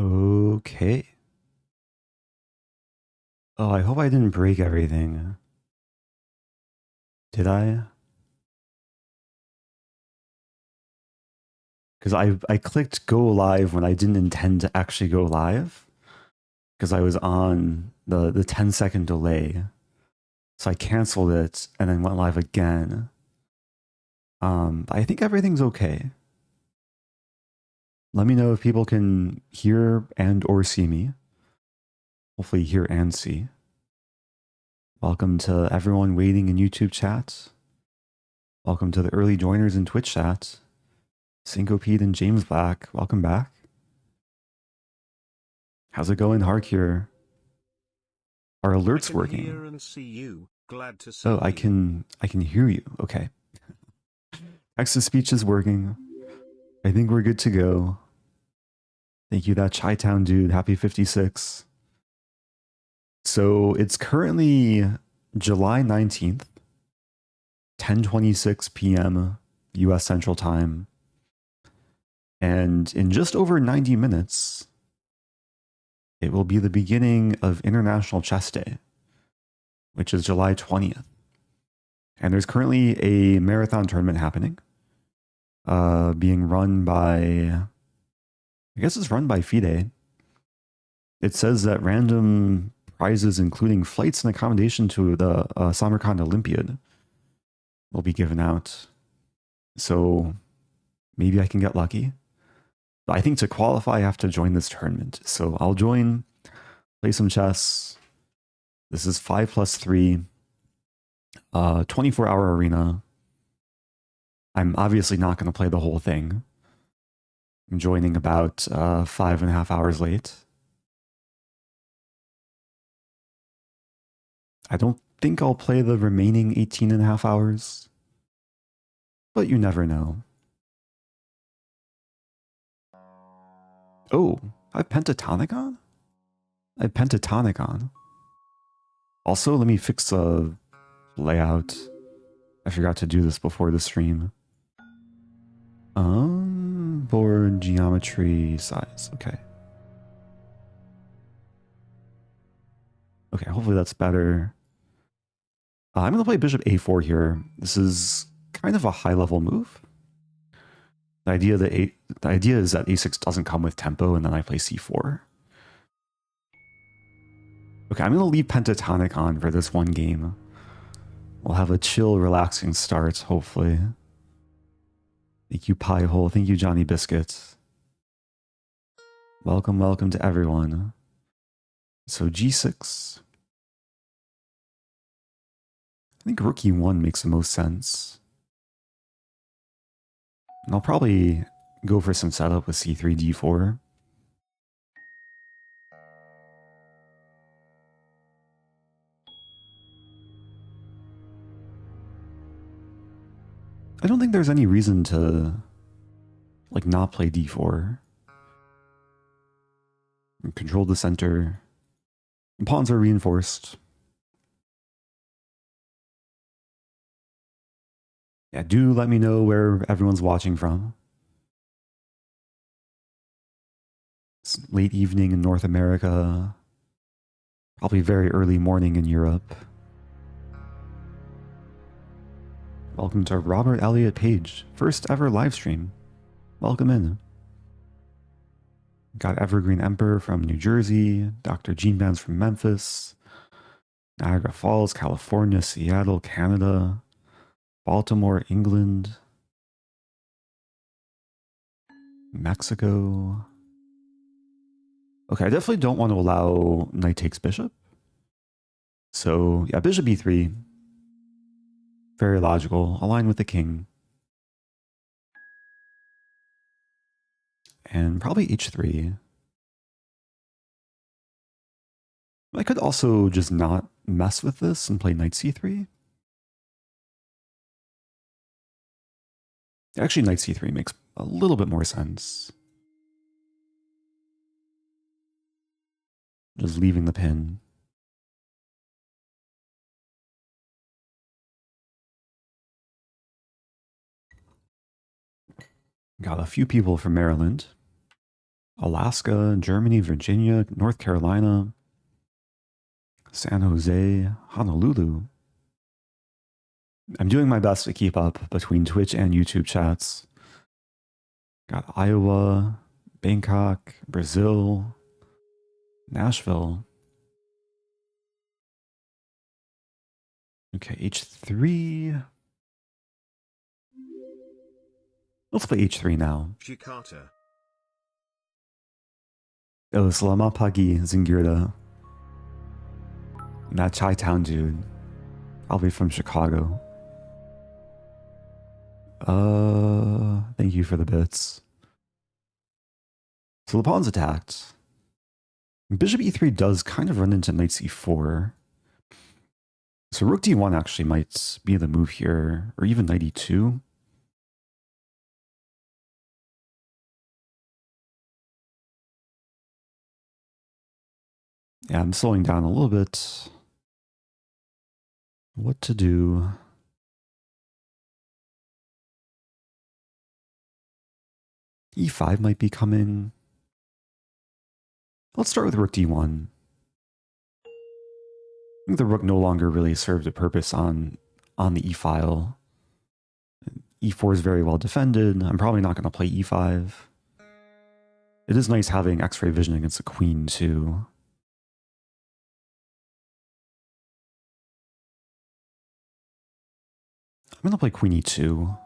Okay. Oh, I hope I didn't break everything. Did I? Because I clicked go live when I didn't intend to actually go live. Because I was on the 10-second delay. So I canceled it and then went live again. I think everything's okay. Let me know if people can hear and or see me. Hopefully hear and see. Welcome to everyone waiting in YouTube chat. Welcome to the early joiners in Twitch chat. Syncopede and James Black, welcome back. How's it going, Harkure? Are alerts working? Hear and see you. Glad to see oh, I can hear you. Okay. Text to speech is working. I think we're good to go. Thank you, that Chi-Town dude. Happy 56. So it's currently July 19th, 10:26 p.m. US Central Time. And in just over 90 minutes, it will be the beginning of International Chess Day, which is July 20th. And there's currently a marathon tournament happening, being run by, I guess it's run by FIDE. It says that random prizes, including flights and accommodation to the Samarkand Olympiad, will be given out. So maybe I can get lucky. But I think to qualify, I have to join this tournament. So I'll join, play some chess. This is 5+3, 24-hour arena. I'm obviously not going to play the whole thing. I'm joining about 5.5 hours late. I don't think I'll play the remaining 18.5 hours, but you never know. Oh, I have pentatonic on? I have pentatonic on. Also, let me fix the layout. I forgot to do this before the stream. Board geometry size. Okay. Okay, hopefully that's better. I'm going to play bishop a4 here. This is kind of a high-level move. The idea is that a6 doesn't come with tempo, and then I play c4. Okay, I'm going to leave pentatonic on for this one game. We'll have a chill, relaxing start, hopefully. Thank you, Piehole. Thank you, Johnny Biscuits. Welcome, welcome to everyone. So g6. I think rook e1 makes the most sense. And I'll probably go for some setup with c3, d4. I don't think there's any reason to like not play d4. Control the center. Pawns are reinforced. Yeah, do let me know where everyone's watching from. It's late evening in North America. Probably very early morning in Europe. Welcome to Robert Elliott Page, first ever live stream. Welcome in. Got Evergreen Emperor from New Jersey, Dr. Gene Bands from Memphis, Niagara Falls, California, Seattle, Canada, Baltimore, England, Mexico. Okay, I definitely don't want to allow knight takes bishop. So yeah, bishop e3. Very logical. Align with the king. And probably h3. I could also just not mess with this and play knight c3. Actually, knight c3 makes a little bit more sense. Just leaving the pin. Got a few people from Maryland. Alaska, Germany, Virginia, North Carolina, San Jose, Honolulu. I'm doing my best to keep up between Twitch and YouTube chats. Got Iowa, Bangkok, Brazil, Nashville. Okay, H3. Let's play H3 now. Jakarta. Oh, selamat pagi, Zingirda. That Chi-Town dude. Probably from Chicago. Thank you for the bits. So the pawn's attacked. Bishop E3 does kind of run into knight C4. So rook D1 actually might be the move here, or even knight E2. Yeah, I'm slowing down a little bit. What to do? E5 might be coming. Let's start with rook D1. I think the rook no longer really serves a purpose on the E file. E4 is very well defended. I'm probably not going to play E5. It is nice having X-ray vision against the queen too. I'm going to play queen E2.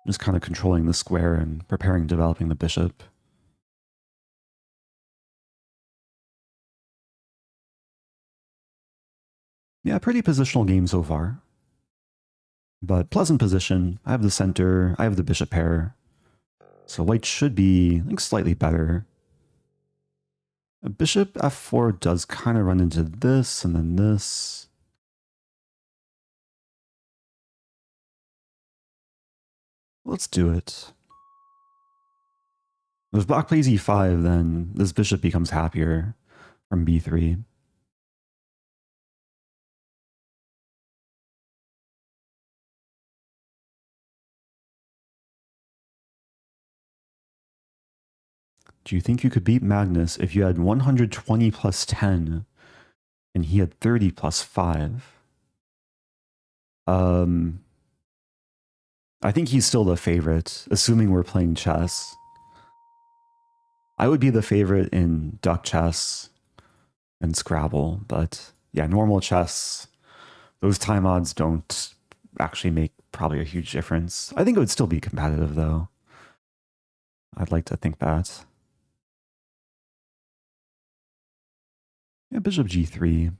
Just kind of controlling the square and preparing developing the bishop. Yeah, pretty positional game so far. But pleasant position. I have the center, I have the bishop pair. So white should be, I think, slightly better. A bishop F4 does kind of run into this and then this. Let's do it. If black plays E5, then this bishop becomes happier from B3. Do you think you could beat Magnus if you had 120 plus 10 and he had 30 plus 5? I think he's still the favorite, assuming we're playing chess. I would be the favorite in duck chess and Scrabble, but yeah, normal chess, those time odds don't actually make probably a huge difference. I think it would still be competitive though. I'd like to think that. Yeah, bishop G3.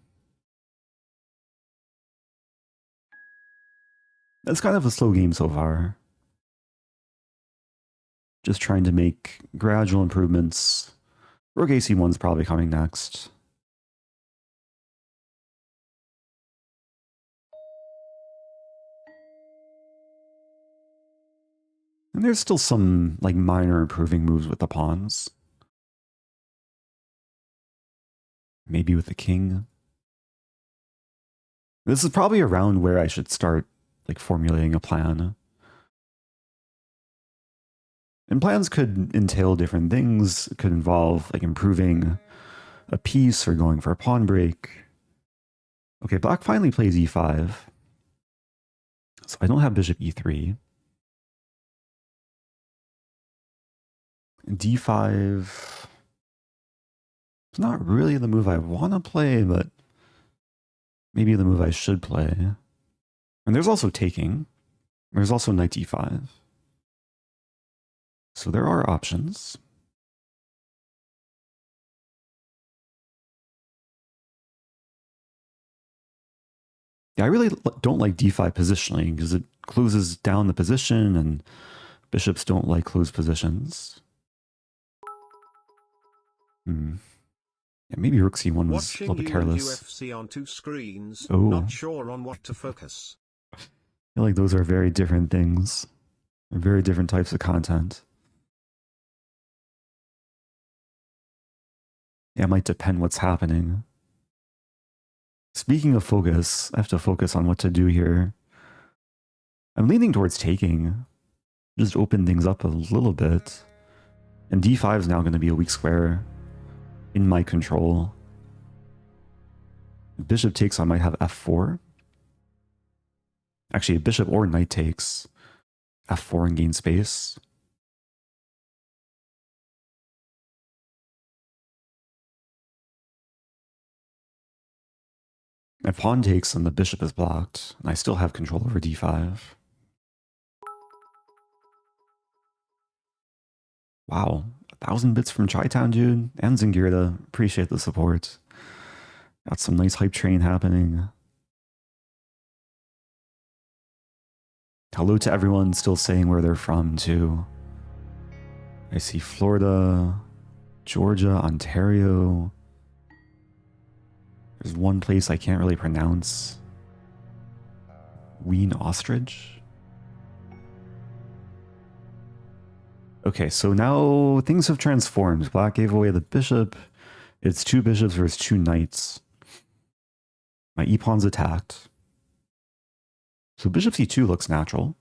That's kind of a slow game so far. Just trying to make gradual improvements. Rook AC1's probably coming next. And there's still some like minor improving moves with the pawns. Maybe with the king. This is probably around where I should start like formulating a plan. And plans could entail different things. It could involve like improving a piece or going for a pawn break. Okay, black finally plays E5. So I don't have bishop E3. D5. It's not really the move I want to play, but maybe the move I should play. And there's also taking. There's also knight D5. So there are options. Yeah, I really don't like D5 positioning because it closes down the position and bishops don't like closed positions. Yeah, maybe rook C1 was a little bit careless. UFC on two screens, Oh. not sure on what to focus. I feel like those are very different things. They're very different types of content. Yeah, it might depend what's happening. Speaking of focus, I have to focus on what to do here. I'm leaning towards taking. Just open things up a little bit. And d5 is now going to be a weak square in my control. If bishop takes, I might have f4. Actually, a bishop or knight takes f4 and gain space. If pawn takes, then the bishop is blocked, and I still have control over d5. Wow, 1,000 bits from Chi-Town, dude, and Zingirda. Appreciate the support. Got some nice hype train happening. Hello to everyone still saying where they're from, too. I see Florida, Georgia, Ontario. There's one place I can't really pronounce. Wien Ostrich? Okay, so now things have transformed. Black gave away the bishop. It's 2 bishops versus 2 knights. My e-pawn's attacked. So bishop c2 looks natural.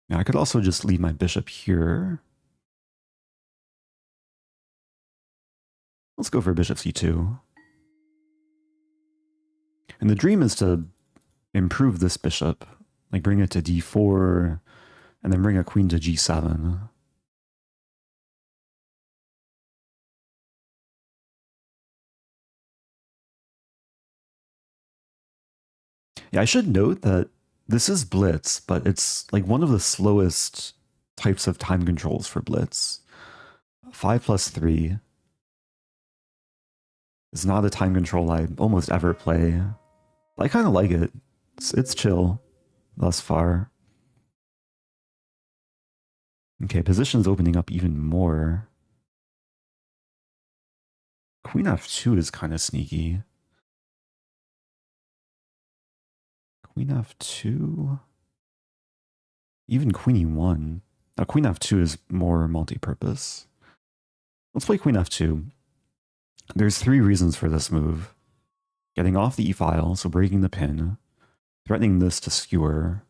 Now I could also just leave my bishop here. Let's go for bishop c2. And the dream is to improve this bishop, like bring it to d4, and then bring a queen to g7. Yeah, I should note that this is Blitz, but it's like one of the slowest types of time controls for Blitz. 5+3 is not a time control I almost ever play. I kind of like it. It's chill thus far. Okay, position's opening up even more. Queen f2 is kind of sneaky. Queen f2? Even queen e1. Now queen f2 is more multi-purpose. Let's play queen f2. There's 3 reasons for this move. Getting off the e-file, so breaking the pin. Threatening this to skewer.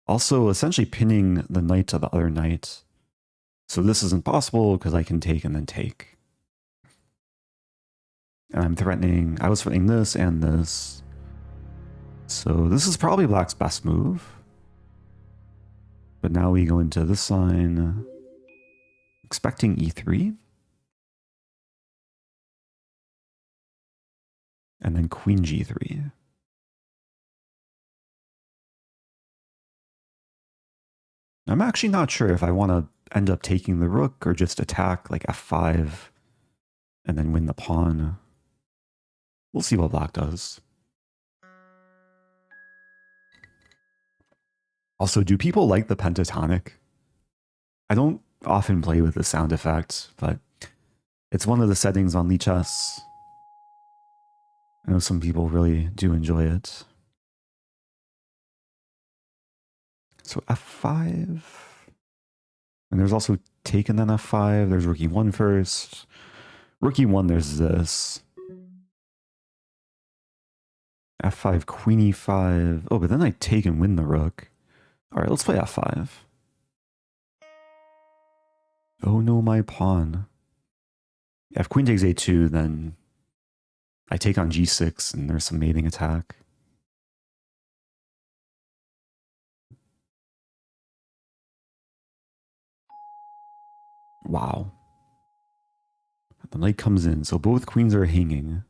Also essentially pinning the knight to the other knight. So this isn't possible because I can take and then take. And I was threatening this and this. So this is probably black's best move. But now we go into this line. Expecting e3. And then queen g3. I'm actually not sure if I want to end up taking the rook or just attack like f5 and then win the pawn. We'll see what black does. Also, do people like the pentatonic? I don't often play with the sound effect, but it's one of the settings on Lichess. I know some people really do enjoy it. So f5. And there's also take and then f5. There's rook e1 first. Rook e1, there's this. f5, queen e5. Oh, but then I take and win the rook. All right, let's play f5. Oh no, my pawn. If queen takes a2, then I take on g6 and there's some mating attack. Wow. The knight comes in, so both queens are hanging.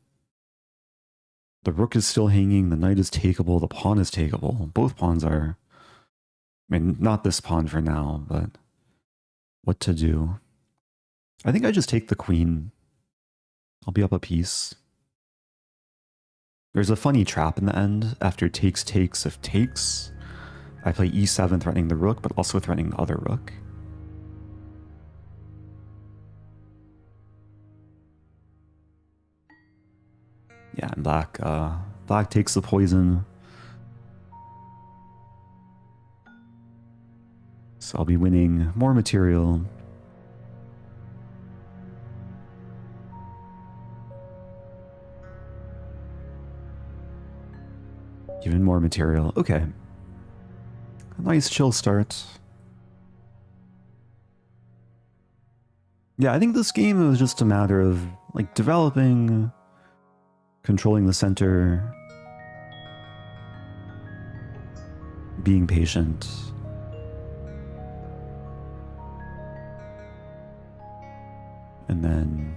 The rook is still hanging, the knight is takeable, the pawn is takeable. Both pawns are... I mean, not this pawn for now, but what to do? I think I just take the queen. I'll be up a piece. There's a funny trap in the end. After takes, if takes, I play e7 threatening the rook, but also threatening the other rook. Yeah, and black takes the poison. So I'll be winning more material. Even more material. Okay. A nice chill start. Yeah, I think this game was just a matter of like developing, controlling the center, being patient. And then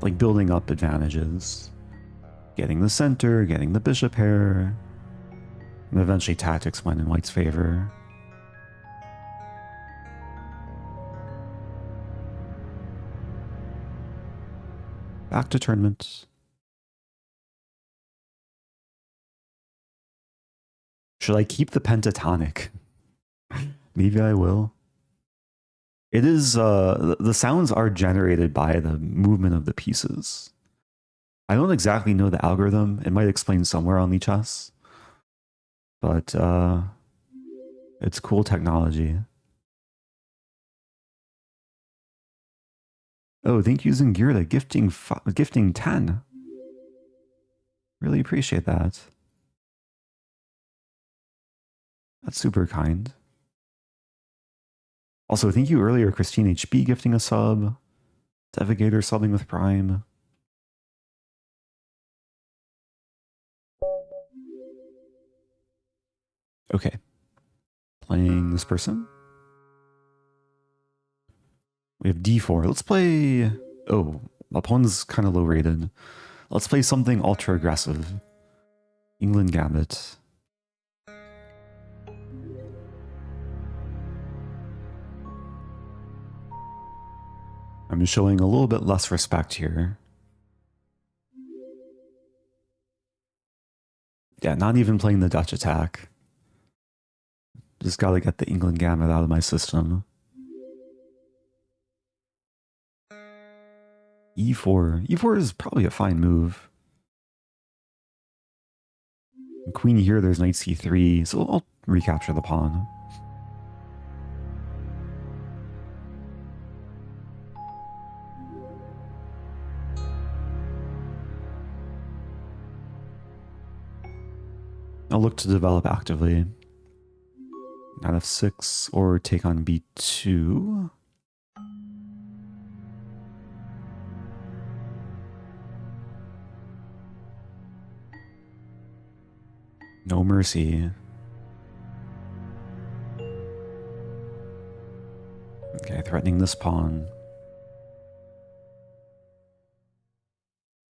like building up advantages, getting the center, getting the bishop pair, and eventually tactics went in white's favor. Back to tournament. Should I keep the pentatonic? Maybe I will. It is, the sounds are generated by the movement of the pieces. I don't exactly know the algorithm. It might explain somewhere on Lichess. But, it's cool technology. Oh, thank you, Zingirda, gifting 10. Really appreciate that. That's super kind. Also, thank you earlier, Christine HB gifting a sub. Devigator subbing with Prime. Okay. Playing this person. We have D4. Let's play... Oh, opponent's kind of low rated. Let's play something ultra aggressive. Englund Gambit. I'm showing a little bit less respect here. Yeah, not even playing the Dutch attack. Just gotta get the Englund Gambit out of my system. E4. E4 is probably a fine move. Queen here, there's knight c3, so I'll recapture the pawn. I'll look to develop actively. Knight f6 or take on b2. No mercy. Okay, threatening this pawn.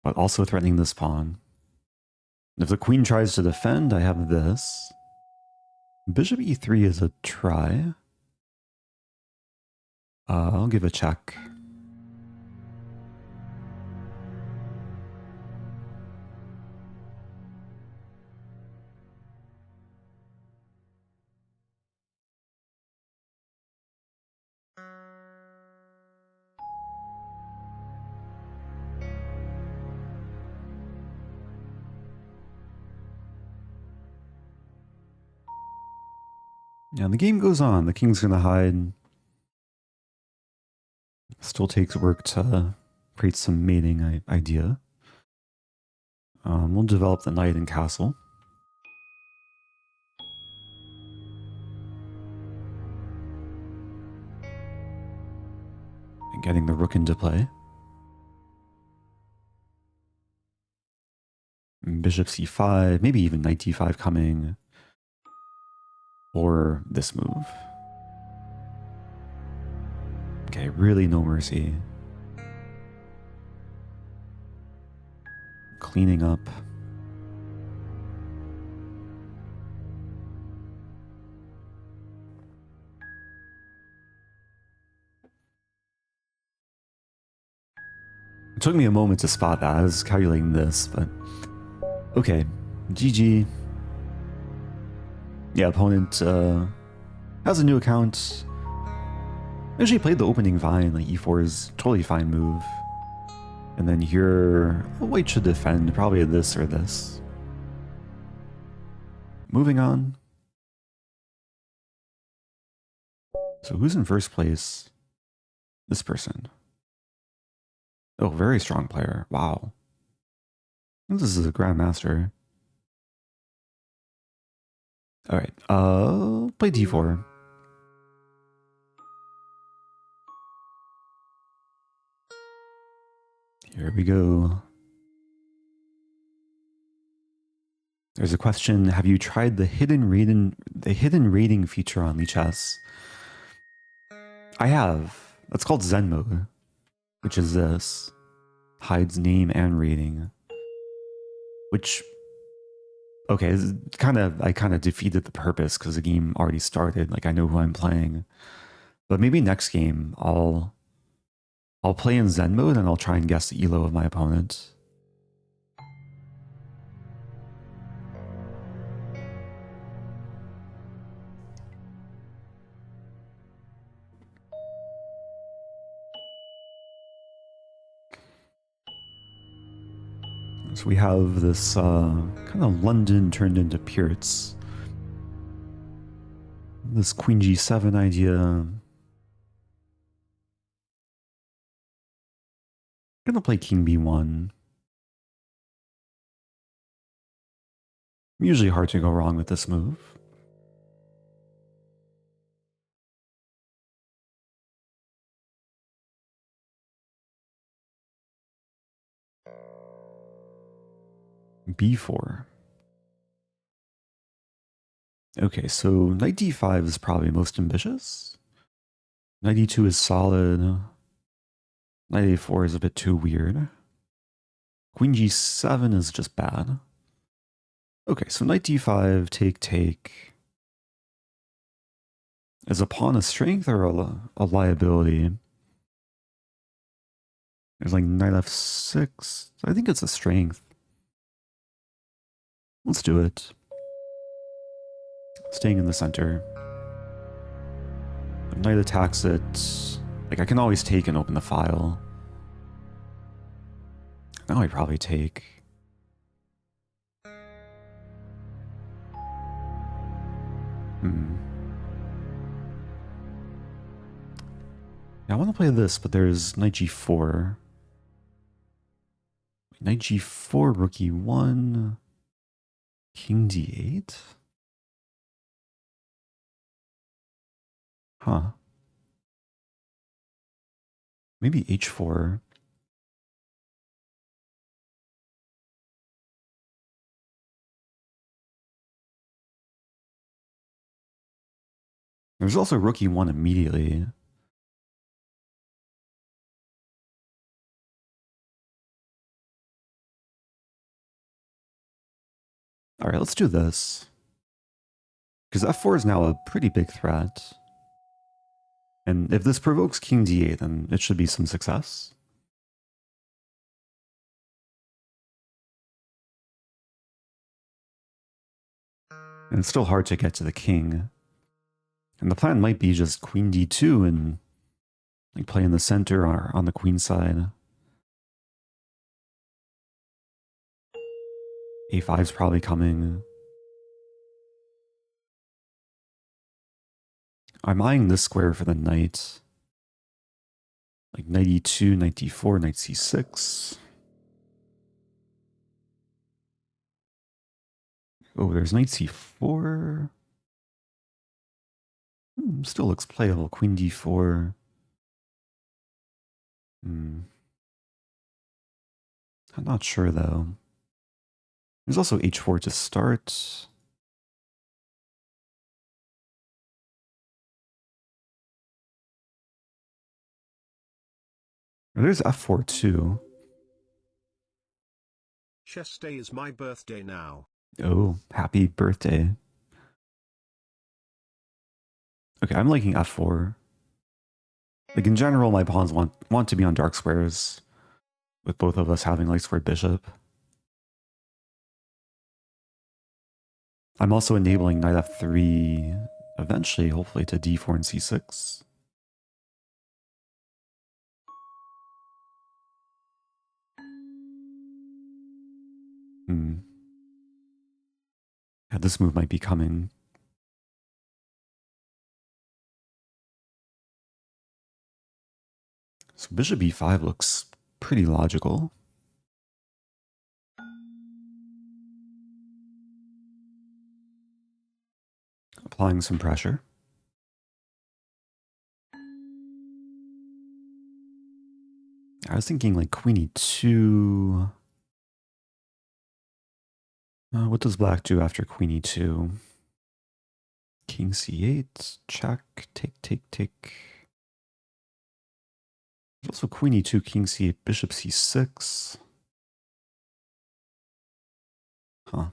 But also threatening this pawn. If the queen tries to defend, I have this. Bishop e3 is a try. I'll give a check. Yeah, the game goes on. The king's gonna hide. Still takes work to create some mating idea. We'll develop the knight and castle. And getting the rook into play. And bishop c5, maybe even knight d5 coming. Or this move. Okay, really no mercy. Cleaning up. It took me a moment to spot that. I was calculating this, but okay. GG. Yeah, opponent has a new account. Actually played the opening vine, like e4 is totally fine move. And then here, white should defend, probably this or this. Moving on. So who's in first place? This person. Oh, very strong player. Wow. I think this is a grandmaster. All right, play d4. Here we go. There's a question, have you tried the hidden rating feature on Lichess? I have. That's called Zen mode, which is this. Hides name and rating. Which, okay, I kind of defeated the purpose because the game already started. Like, I know who I'm playing. But maybe next game I'll play in Zen mode and I'll try and guess the elo of my opponent. So we have this kind of London turned into Pirates. This Queen G7 idea. I'm gonna play King B1. Usually hard to go wrong with this move. B4. Okay, so knight d5 is probably most ambitious. Knight e2 is solid. Knight a4 is a bit too weird. Queen g7 is just bad. Okay, so knight d5, take. Is a pawn a strength or a liability? There's like knight f6. I think it's a strength. Let's do it. Staying in the center. If knight attacks it, like I can always take and open the file. Now I probably take. Yeah, I want to play this, but there's knight g4. Knight g4, rook e1, king d8? Huh. Maybe h4. There's also rook e1 immediately. All right, let's do this. Because f4 is now a pretty big threat. And if this provokes king d8, then it should be some success. And it's still hard to get to the king. And the plan might be just queen d2 and like play in the center or on the queen side. a5 is probably coming. I'm eyeing this square for the knight. Like knight e2, knight d4, knight c6. Oh, there's knight c4. Still looks playable. Queen d4. I'm not sure though. There's also h4 to start. There's f4 too. Chess day is my birthday now. Oh, happy birthday. Okay, I'm liking f4. Like in general, my pawns want to be on dark squares, with both of us having light squared bishop. I'm also enabling knight f3 eventually, hopefully to d4 and c6. Yeah, this move might be coming. So bishop e5 looks pretty logical. Applying some pressure. I was thinking like queen e2. What does black do after queen e2? King c8, check, take. There's also queen e2, king c8, bishop c6. Huh.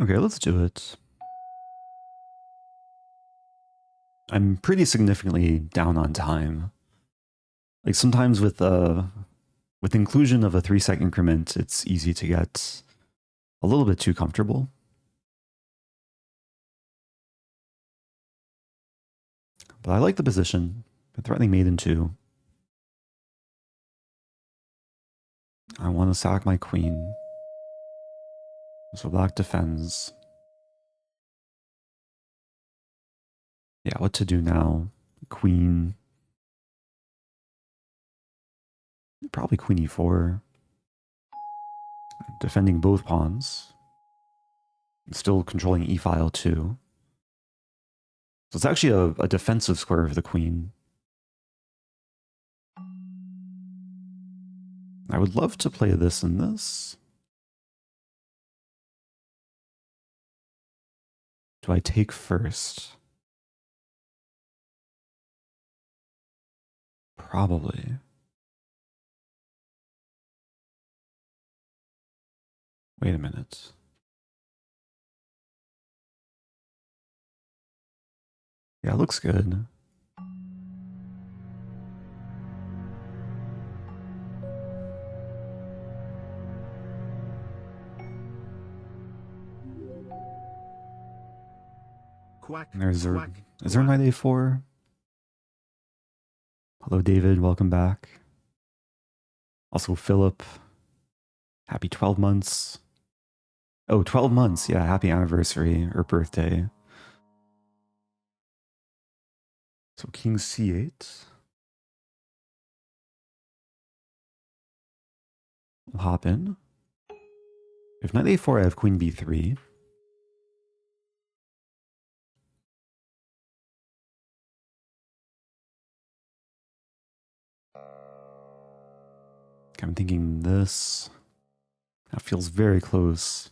Okay, let's do it. I'm pretty significantly down on time. Like sometimes with inclusion of a 3-second increment, it's easy to get a little bit too comfortable. But I like the position. Threatening mate in 2. I want to sack my queen. So black defends. Yeah, what to do now? Queen. Probably queen e4. Defending both pawns. Still controlling e-file too. So it's actually a defensive square of the queen. I would love to play this and this. Do I take first? Probably. Wait a minute. Yeah, it looks good. Quack, Is there quack. knight a4? Hello, David. Welcome back. Also, Philip. Happy 12 months. Oh, 12 months. Yeah, happy anniversary or birthday. So king c8. We'll hop in. If knight a4, I have queen b3. I'm thinking this. That feels very close.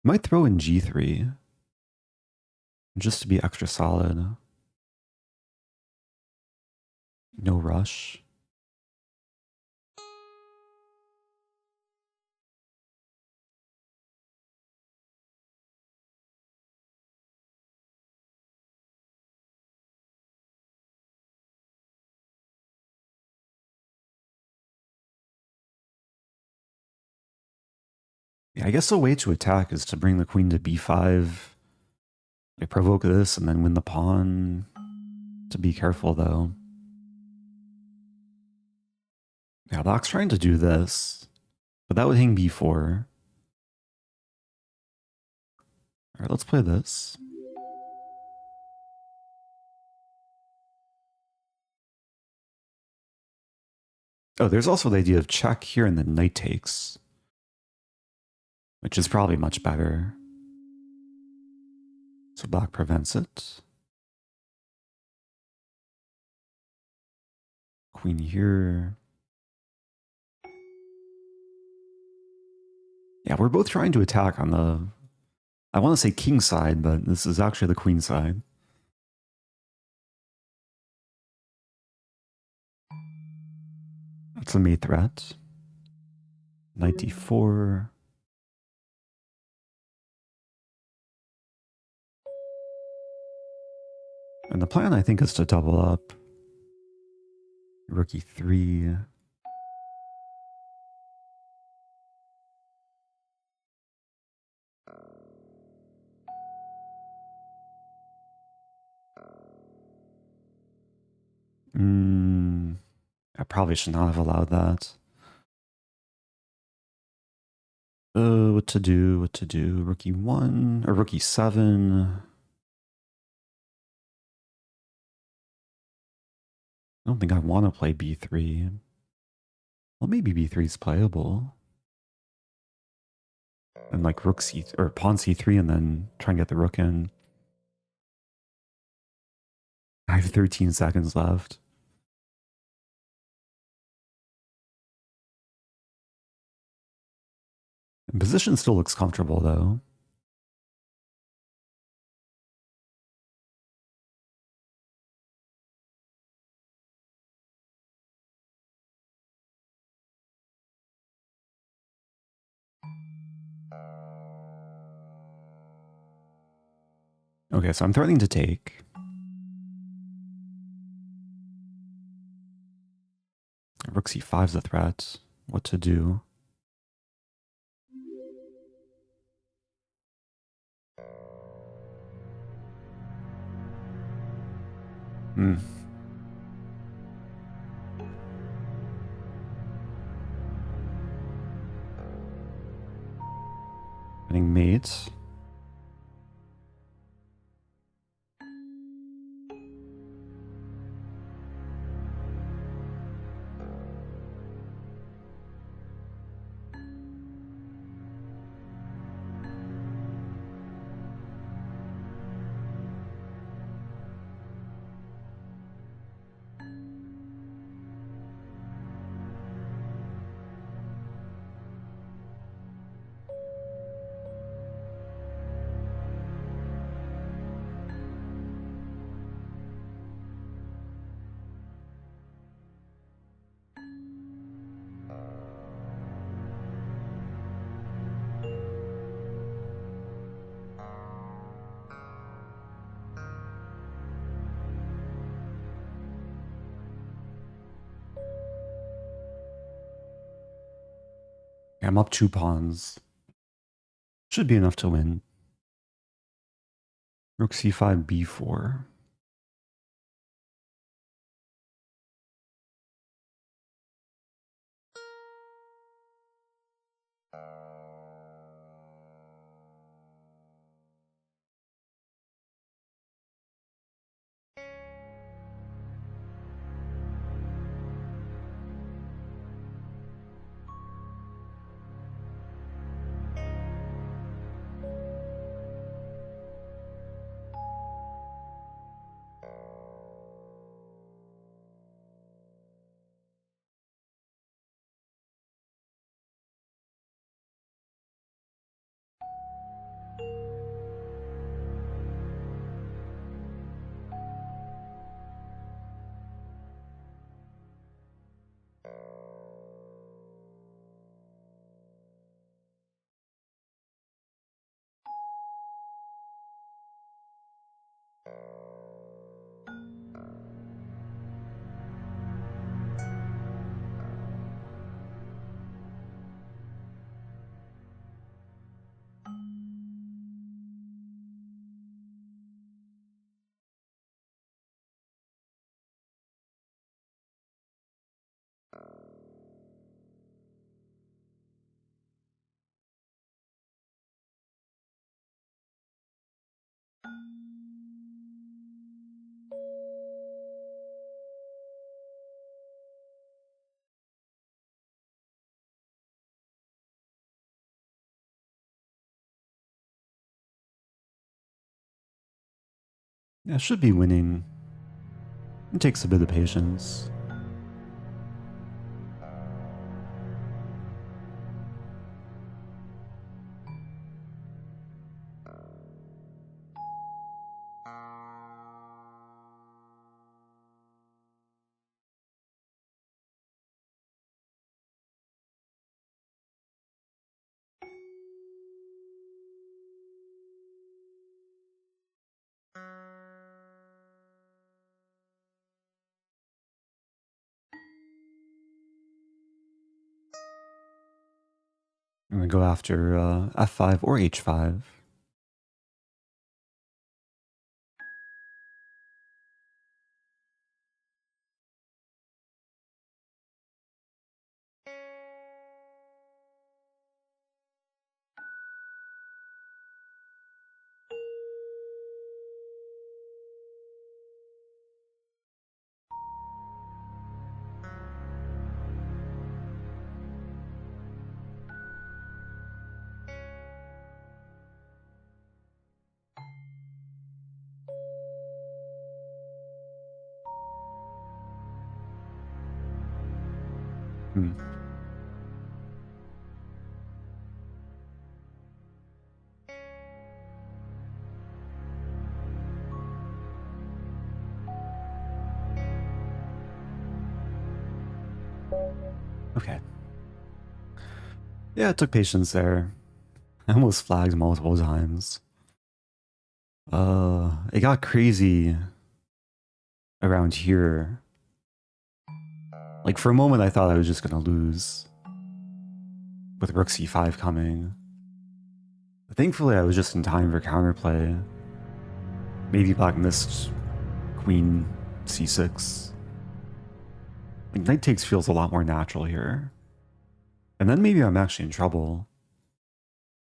Might throw in g3. Just to be extra solid. No rush. Yeah, I guess the way to attack is to bring the queen to b5. I provoke this and then win the pawn. To be careful though. Yeah, black's trying to do this, but that would hang b4. All right, let's play this. Oh, there's also the idea of check here and then knight takes, which is probably much better. So black prevents it. Queen here. Yeah, we're both trying to attack on the, I want to say king side, but this is actually the queen side. That's a mate threat. Knight d4. And the plan, I think, is to double up. Rook e3. I probably should not have allowed that. What to do? Rook e1 or rook e7. I don't think I want to play b3. Well, maybe b3 is playable. And like rook c or pawn c3 and then try and get the rook in. I have 13 seconds left. And position still looks comfortable though. Okay, so I'm threatening to take. Rook c5 is a threat. What to do? Hmm. Getting mate. I'm up 2 pawns. Should be enough to win. Rook c5, b4. Yeah, should be winning. It takes a bit of patience. I'm going to go after f5 or h5. Hmm. Okay. Yeah, it took patience there. I almost flagged multiple times. It got crazy around here. Like, for a moment, I thought I was just gonna lose with rook c5 coming. But thankfully, I was just in time for counterplay. Maybe black missed queen c6. Like, knight takes feels a lot more natural here. And then maybe I'm actually in trouble.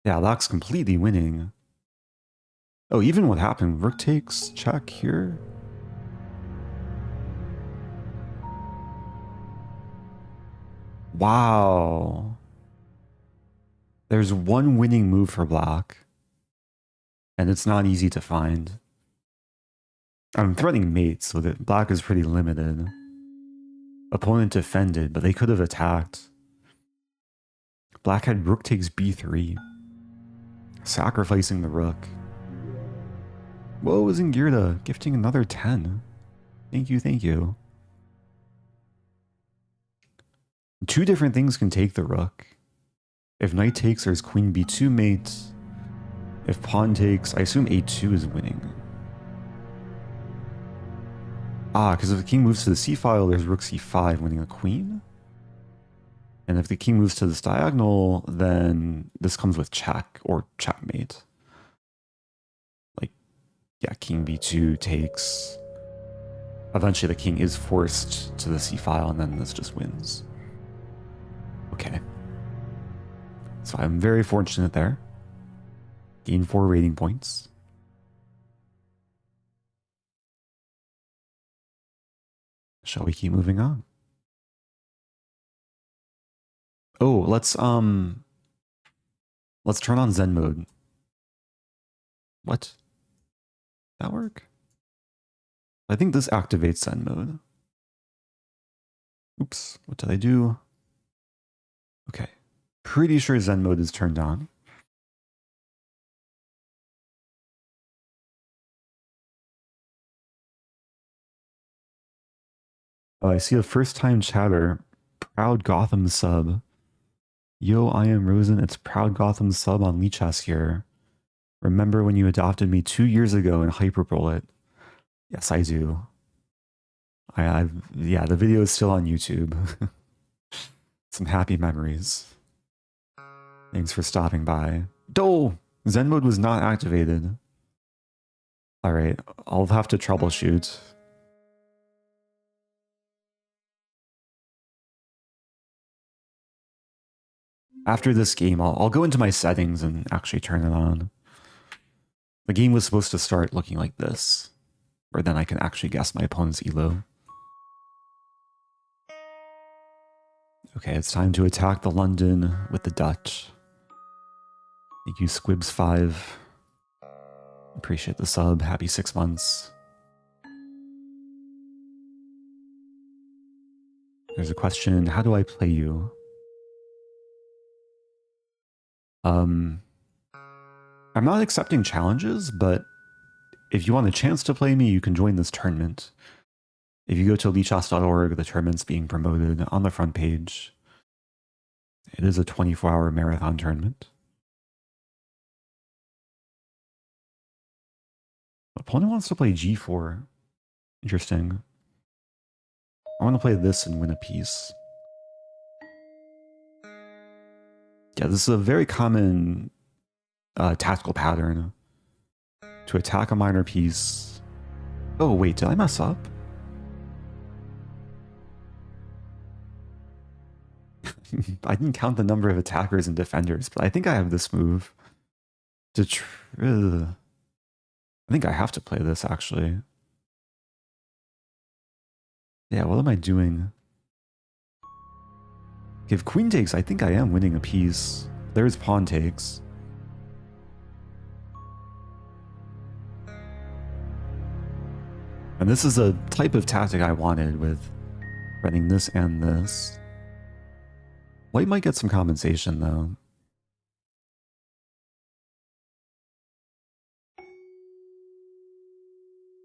Yeah, black's completely winning. Oh, even what happened? Rook takes, check here. Wow. There's one winning move for black. And it's not easy to find. I'm threatening mate, so that black is pretty limited. Opponent defended, but they could have attacked. Black had rook takes b3. Sacrificing the rook. Whoa, Zingirda gifting another 10. Thank you, thank you. Two different things can take the rook. If knight takes, there's queen b2 mate. If pawn takes, I assume a2 is winning. Ah, because if the king moves to the c file, there's rook c5 winning the queen. And if the king moves to this diagonal, then this comes with check or checkmate. Like, yeah, king b2 takes. Eventually the king is forced to the c file, and then this just wins. Okay. So I'm very fortunate there. Gain 4 rating points. Shall we keep moving on? Oh, let's turn on Zen mode. What? That work? I think this activates Zen mode. Oops, what did I do? Okay. Pretty sure Zen mode is turned on. Oh, I see a first time chatter. Proud Gotham sub. Yo, I am Rosen. It's Proud Gotham sub on Lichess here. Remember when you adopted me 2 years ago in Hyperbullet? Yes, I do. Yeah, the video is still on YouTube. Some happy memories. Thanks for stopping by. Zen mode was not activated. Alright, I'll have to troubleshoot. After this game, I'll go into my settings and actually turn it on. The game was supposed to start looking like this, where then I can actually guess my opponent's elo. Okay, it's time to attack the London with the Dutch. Thank you, Squibs5. Appreciate the sub. Happy 6 months. There's a question, how do I play you? I'm not accepting challenges, but if you want a chance to play me, you can join this tournament. If you go to lichess.org, the tournament's being promoted on the front page. It is a 24-hour marathon tournament. Opponent wants to play g4. Interesting. I want to play this and win a piece. Yeah, this is a very common tactical pattern. To attack a minor piece. Oh, wait, did I mess up? I didn't count the number of attackers and defenders, but I think I have this move. I think I have to play this, actually. Yeah, what am I doing? If queen takes, I think I am winning a piece. There's pawn takes. And this is a type of tactic I wanted with running this and this. White might get some compensation, though.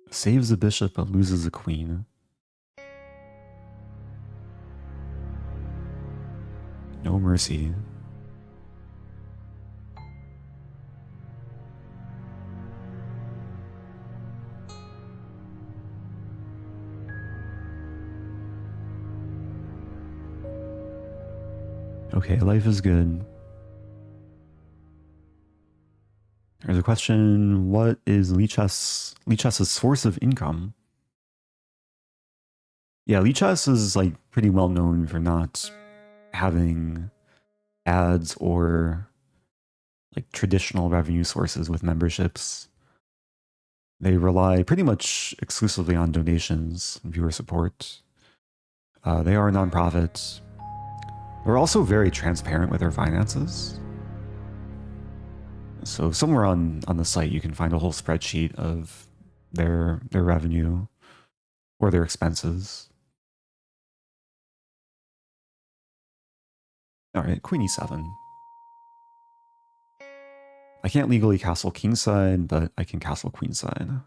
Saves a bishop, but loses a queen. No mercy. Okay, life is good. There's a question, what is Lichess's source of income? Yeah, Lichess is like pretty well known for not having ads or like traditional revenue sources with memberships. They rely pretty much exclusively on donations and viewer support. They are a nonprofit. They're also very transparent with their finances. So somewhere on the site you can find a whole spreadsheet of their revenue or their expenses. All right, Queen E7. I can't legally castle kingside, but I can castle queenside.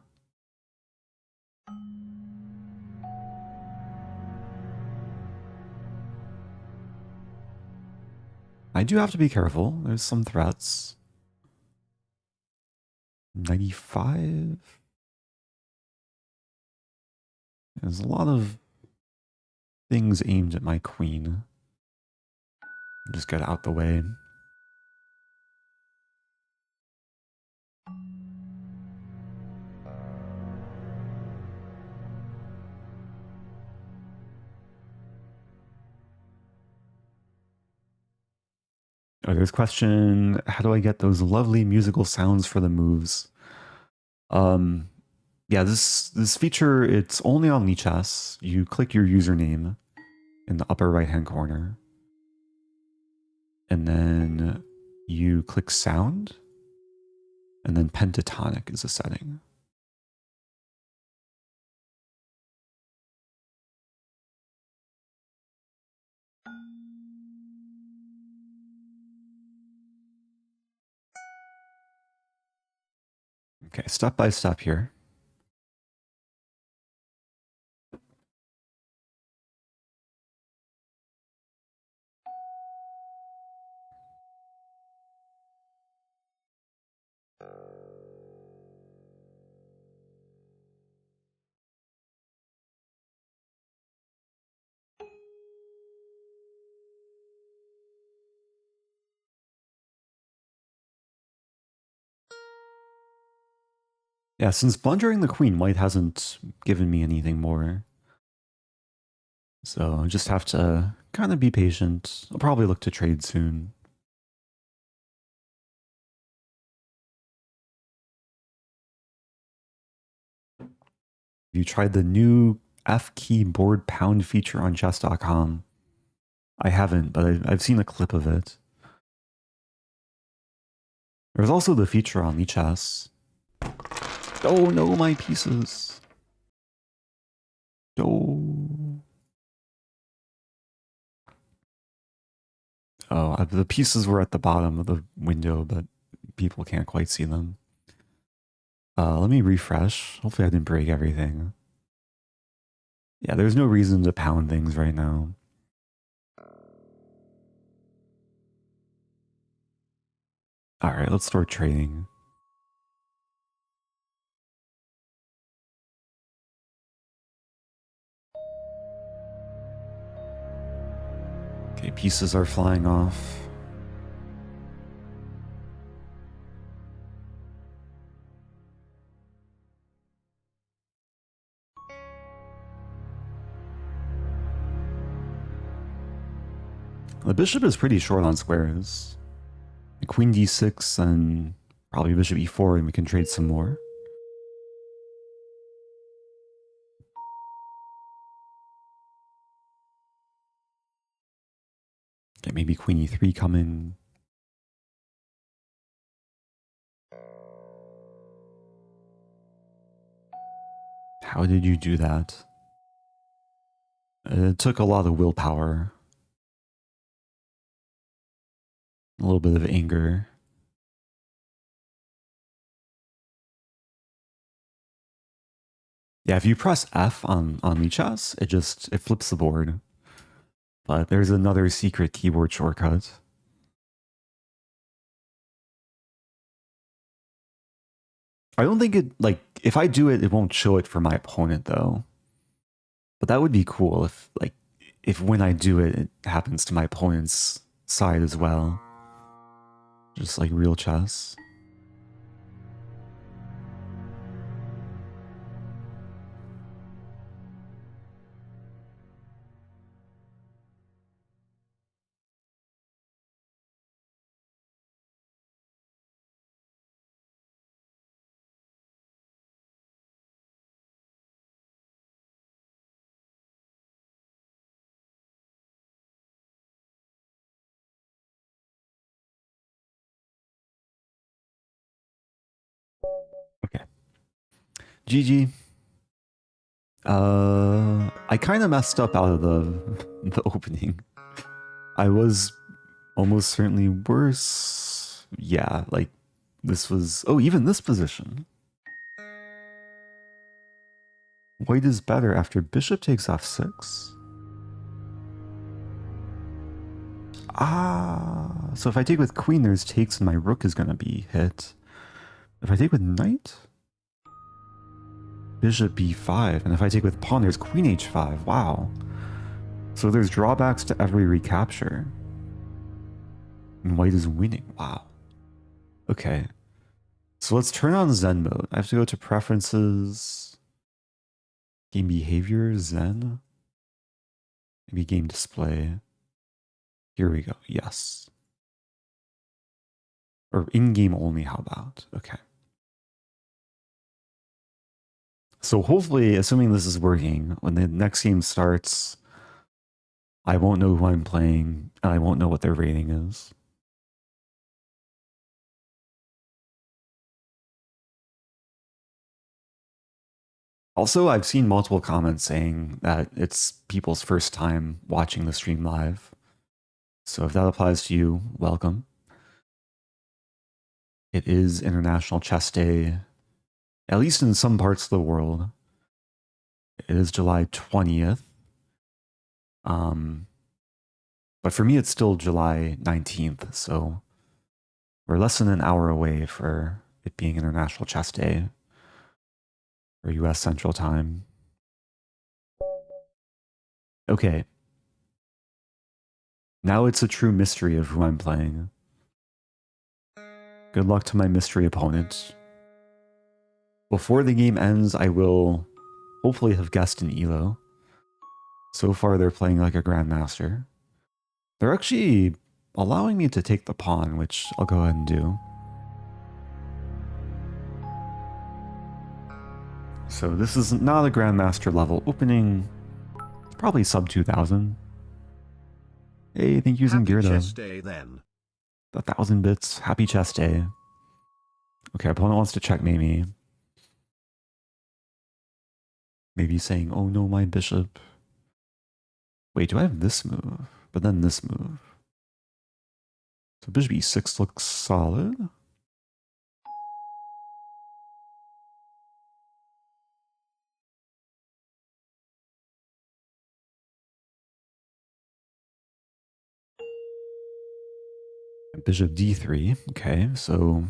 I do have to be careful. There's some threats. 95. There's a lot of things aimed at my queen. Just get out the way. Oh, there's a question, how do I get those lovely musical sounds for the moves? Yeah, this feature, it's only on Lichess. You click your username in the upper right-hand corner. And then you click sound. And then pentatonic is a setting. Okay, step by step here. Yeah, since blundering the queen, white hasn't given me anything more. So I just have to kind of be patient. I'll probably look to trade soon. You tried the new F keyboard pound feature on chess.com. I haven't, but I've seen a clip of it. There's also the feature on Lichess. Oh no, my pieces. Oh. Oh, the pieces were at the bottom of the window, but people can't quite see them. Let me refresh. Hopefully I didn't break everything. Yeah, there's no reason to pound things right now. All right, let's start trading. Okay, pieces are flying off. The bishop is pretty short on squares. Queen d6 and probably bishop e4, and we can trade some more. Okay, maybe queen e3 coming. How did you do that? It took a lot of willpower. A little bit of anger. Yeah, if you press F on Lichess, it flips the board. But there's another secret keyboard shortcut. I don't think it, like, if I do it, it won't show it for my opponent, though. But that would be cool if, like, if when I do it, it happens to my opponent's side as well. Just like real chess. Okay. GG. I kind of messed up out of the opening. I was almost certainly worse. Yeah, like this was, oh, even this position. White is better after bishop takes f6. Ah, so if I take with queen, there's takes and my rook is going to be hit. If I take with knight, bishop b5, and if I take with pawn, there's queen h5. Wow. So there's drawbacks to every recapture. And white is winning. Wow. Okay. So let's turn on Zen mode. I have to go to preferences, game behavior, Zen, maybe game display. Here we go. Yes. Or in-game only, how about? Okay. So hopefully, assuming this is working, when the next game starts, I won't know who I'm playing, and I won't know what their rating is. Also, I've seen multiple comments saying that it's people's first time watching the stream live. So if that applies to you, welcome. It is International Chess Day, at least in some parts of the world. It is July 20th. But for me, it's still July 19th, so we're less than an hour away for it being International Chess Day for US Central Time. Okay. Now it's a true mystery of who I'm playing. Good luck to my mystery opponent. Before the game ends, I will hopefully have guessed an ELO. So far, they're playing like a grandmaster. They're actually allowing me to take the pawn, which I'll go ahead and do. So this is not a grandmaster level opening. It's probably sub 2000. Hey, thank you, Happy Zingirda. chess day then. 1,000 bits. Happy chess day. Okay, opponent wants to checkmate me. Maybe saying, oh no, my bishop. Wait, do I have this move? But then this move. So bishop e6 looks solid. And bishop d3. Okay, so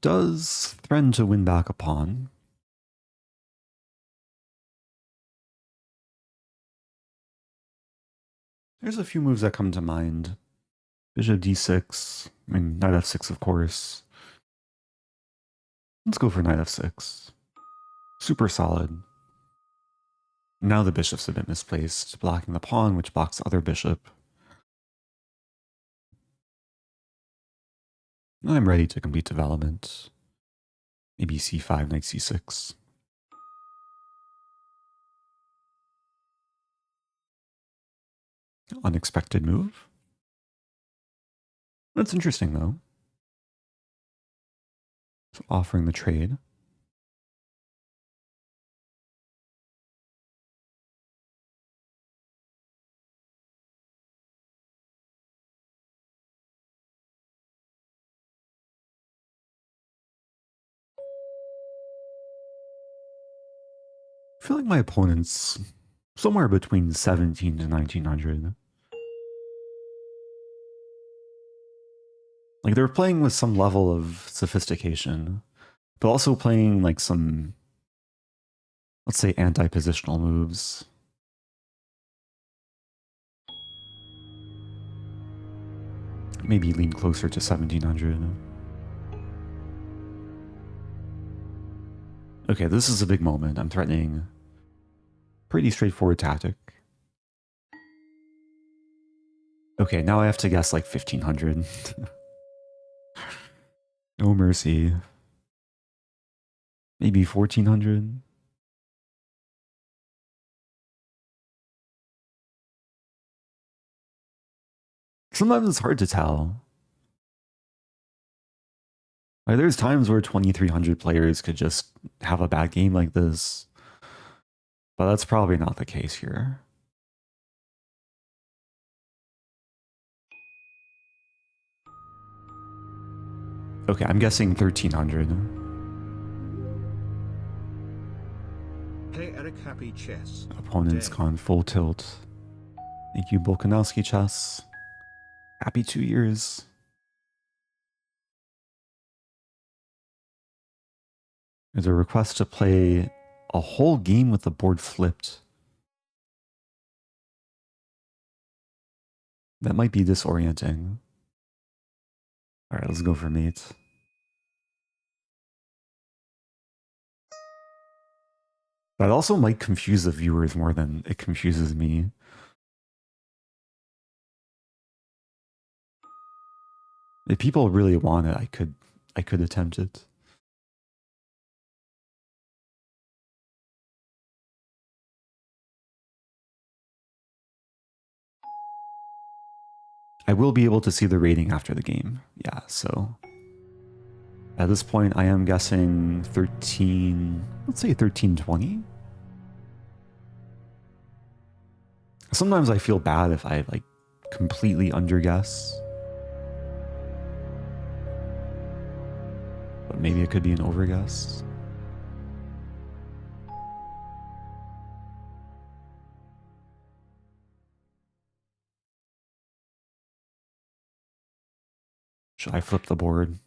does threaten to win back a pawn. There's a few moves that come to mind. Bishop d6. I mean, knight f6, of course. Let's go for knight f6. Super solid. Now the bishop's a bit misplaced, blocking the pawn, which blocks the other bishop. I'm ready to complete development. Maybe c5, knight c6. Unexpected move. That's interesting, though. So offering the trade. I feel like my opponent's somewhere between 17 to 1900. Like they're playing with some level of sophistication, but also playing like some, let's say, anti-positional moves. Maybe lean closer to 1700. Okay, this is a big moment. I'm threatening pretty straightforward tactic. Okay, now I have to guess like 1500. No mercy. Maybe 1400. Sometimes it's hard to tell. Like, there's times where 2300 players could just have a bad game like this, but that's probably not the case here. Okay, I'm guessing 1300. Hey Eric, happy chess. Opponent's gone full tilt. Thank you, Volkanovski Chess. Happy 2 years. There's a request to play a whole game with the board flipped. That might be disorienting. All right, let's go for mate. That also might confuse the viewers more than it confuses me. If people really want it, I could attempt it. I will be able to see the rating after the game. Yeah, so at this point I am guessing 13, let's say 1320. Sometimes I feel bad if I like completely underguess. But maybe it could be an overguess. Should I flip the board?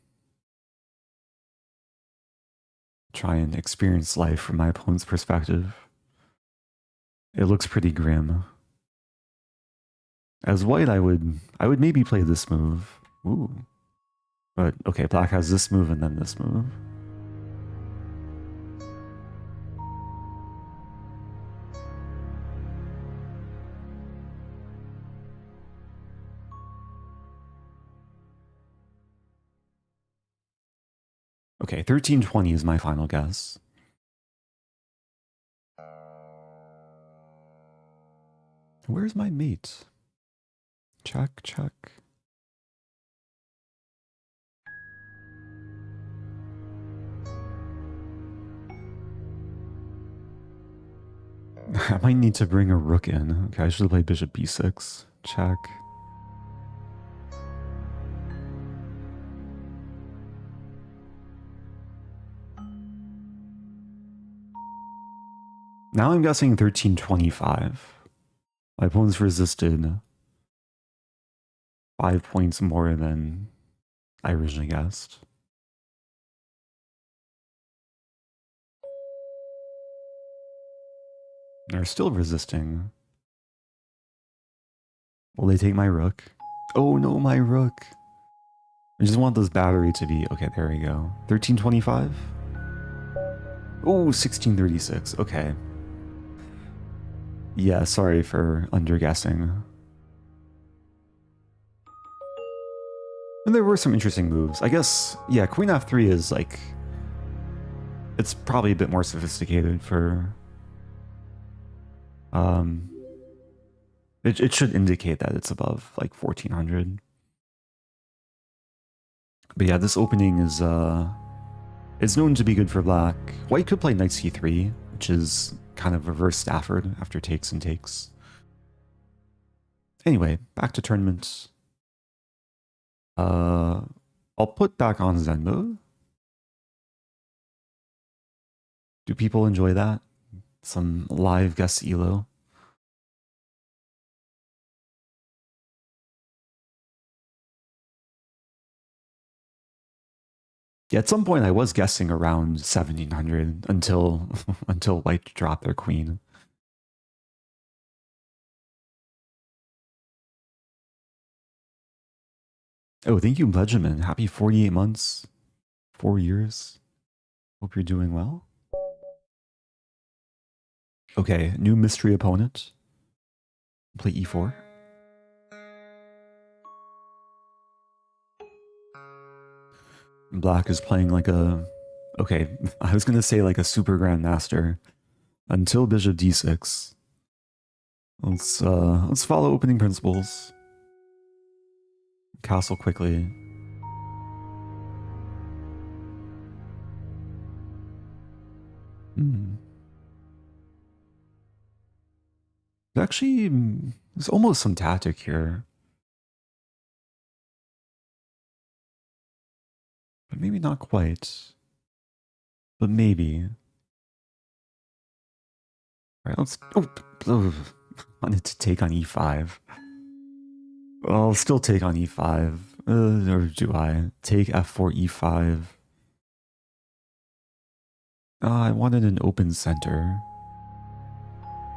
Try and experience life from my opponent's perspective. It looks pretty grim. As white, I would maybe play this move. Ooh. But okay, black has this move and then this move. Okay, 1320 is my final guess. Where's my mate? Check, check. I might need to bring a rook in. Okay, I should play bishop b6. Check. Now I'm guessing 1325. My opponent's resisted 5 points more than I originally guessed. They're still resisting. Will they take my rook? Oh no, my rook. I just want this battery to be... Okay, there we go. 1325? Oh, 1636. Okay. Yeah, sorry for underguessing. And there were some interesting moves. I guess, yeah, Queen F3 is like... It's probably a bit more sophisticated for... It should indicate that it's above like 1400. But yeah, this opening is known to be good for black. White could play knight c3, which is kind of reverse Stafford after takes and takes. Anyway, back to tournament. I'll put back on Zen mode. Do people enjoy that? some live guest elo. Yeah, at some point I was guessing around 1700 until until white dropped their queen. Oh, thank you, Benjamin. Happy 48 months, 4 years. Hope you're doing well. Okay, new mystery opponent. Play e4. Black is playing like a... Okay, I was going to say like a super grandmaster. Until bishop d6. Let's follow opening principles. Castle quickly. Actually, there's almost some tactic here. But maybe not quite. But maybe. Alright, let's... Oh, wanted to take on e5. I'll still take on e5. Or do I? Take f4, e5. I wanted an open center.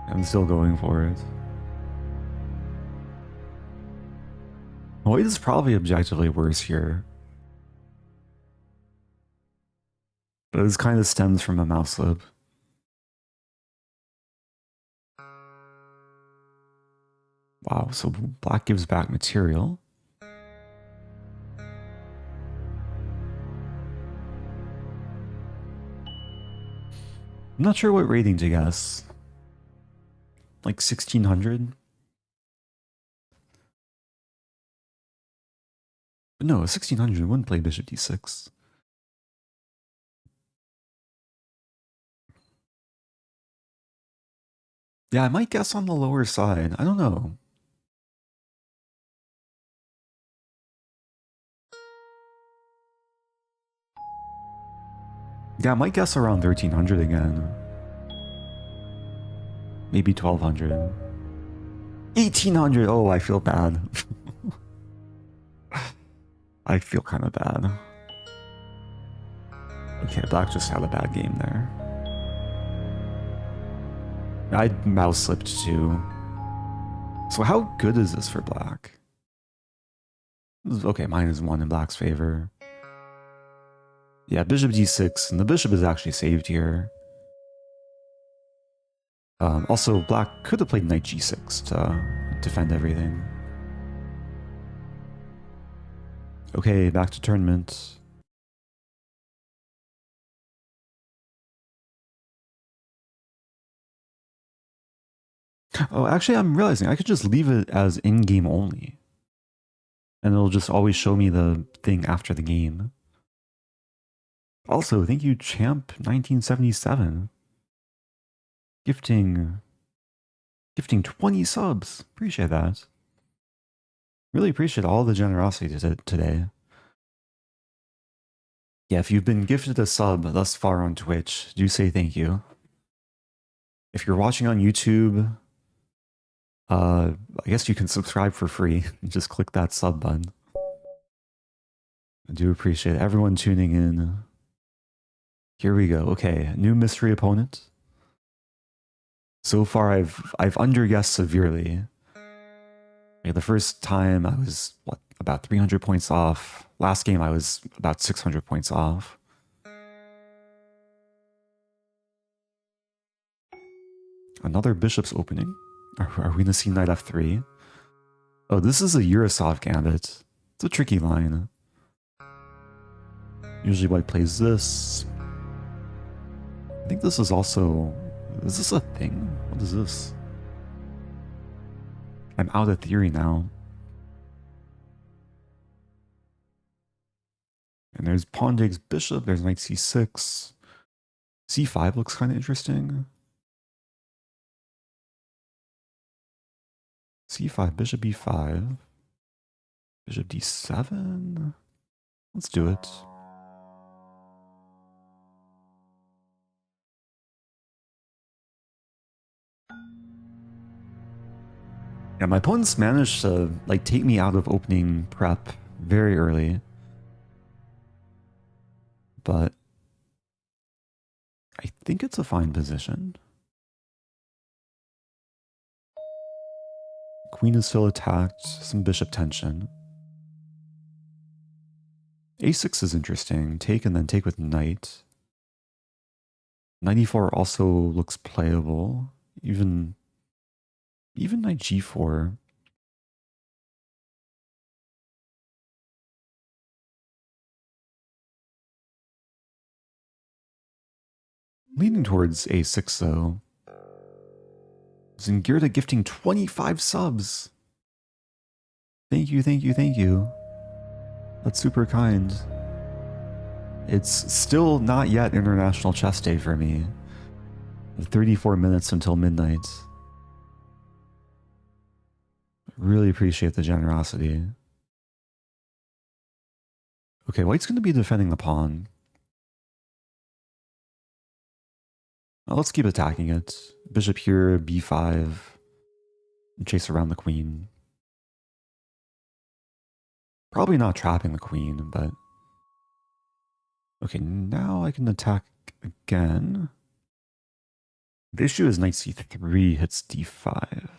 I'm still going for it. White is probably objectively worse here. But this kind of stems from a mouseslip. Wow, so black gives back material. I'm not sure what rating to guess. Like 1600? But no, 1600 wouldn't play bishop d6. Yeah, I might guess on the lower side. I don't know. Yeah, I might guess around 1300 again. Maybe 1200. 1800! Oh, I feel bad. I feel kind of bad. Okay, black just had a bad game there. I mouse slipped too. So how good is this for black? Okay, mine is 1 in black's favor. Yeah, bishop d6, and the bishop is actually saved here. Also, black could have played knight g6 to defend everything. Okay, back to tournament. Oh, actually, I'm realizing I could just leave it as in-game only. And it'll just always show me the thing after the game. Also, thank you, Champ1977. Gifting 20 subs. Appreciate that. Really appreciate all the generosity today. Yeah, if you've been gifted a sub thus far on Twitch, do say thank you. If you're watching on YouTube, I guess you can subscribe for free. Just click that sub button. I do appreciate everyone tuning in. Here we go. Okay, new mystery opponent. So far, I've underguessed severely. Okay, the first time I was about 300 points off. Last game I was about 600 points off. Another bishop's opening. Are we gonna see knight f3? Oh, this is a Yanescuba Gambit. It's a tricky line. Usually white plays this. I think this is also... Is this a thing? What is this? I'm out of theory now. And there's pawn takes bishop, there's knight c6. c5 looks kind of interesting. c5, bishop e5. Bishop d7. Let's do it. Yeah, my opponents managed to like take me out of opening prep very early. But I think it's a fine position. Queen is still attacked, some bishop tension. A6 is interesting. Take and then take with knight. Knight e4 also looks playable. Even knight g4. Leaning towards a6 though. Zingirda gifting 25 subs. Thank you, thank you, thank you. That's super kind. It's still not yet International Chess Day for me. 34 minutes until midnight. Really appreciate the generosity. Okay, white's going to be defending the pawn. Well, let's keep attacking it. Bishop here, b5. Chase around the queen. Probably not trapping the queen, but... Okay, now I can attack again. The issue is knight c3 hits d5.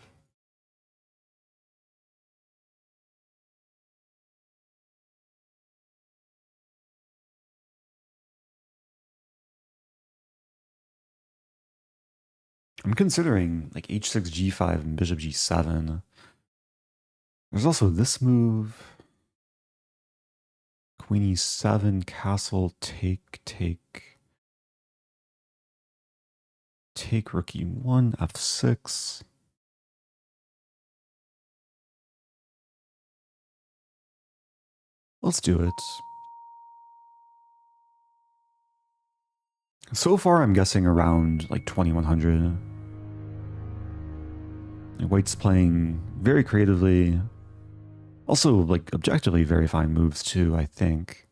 I'm considering like h6, g5, and bishop g7. There's also this move. Queen e7, castle, take. Take rook e1, f6. Let's do it. So far, I'm guessing around like 2100. White's playing very creatively. Also, like, objectively very fine moves too, I think.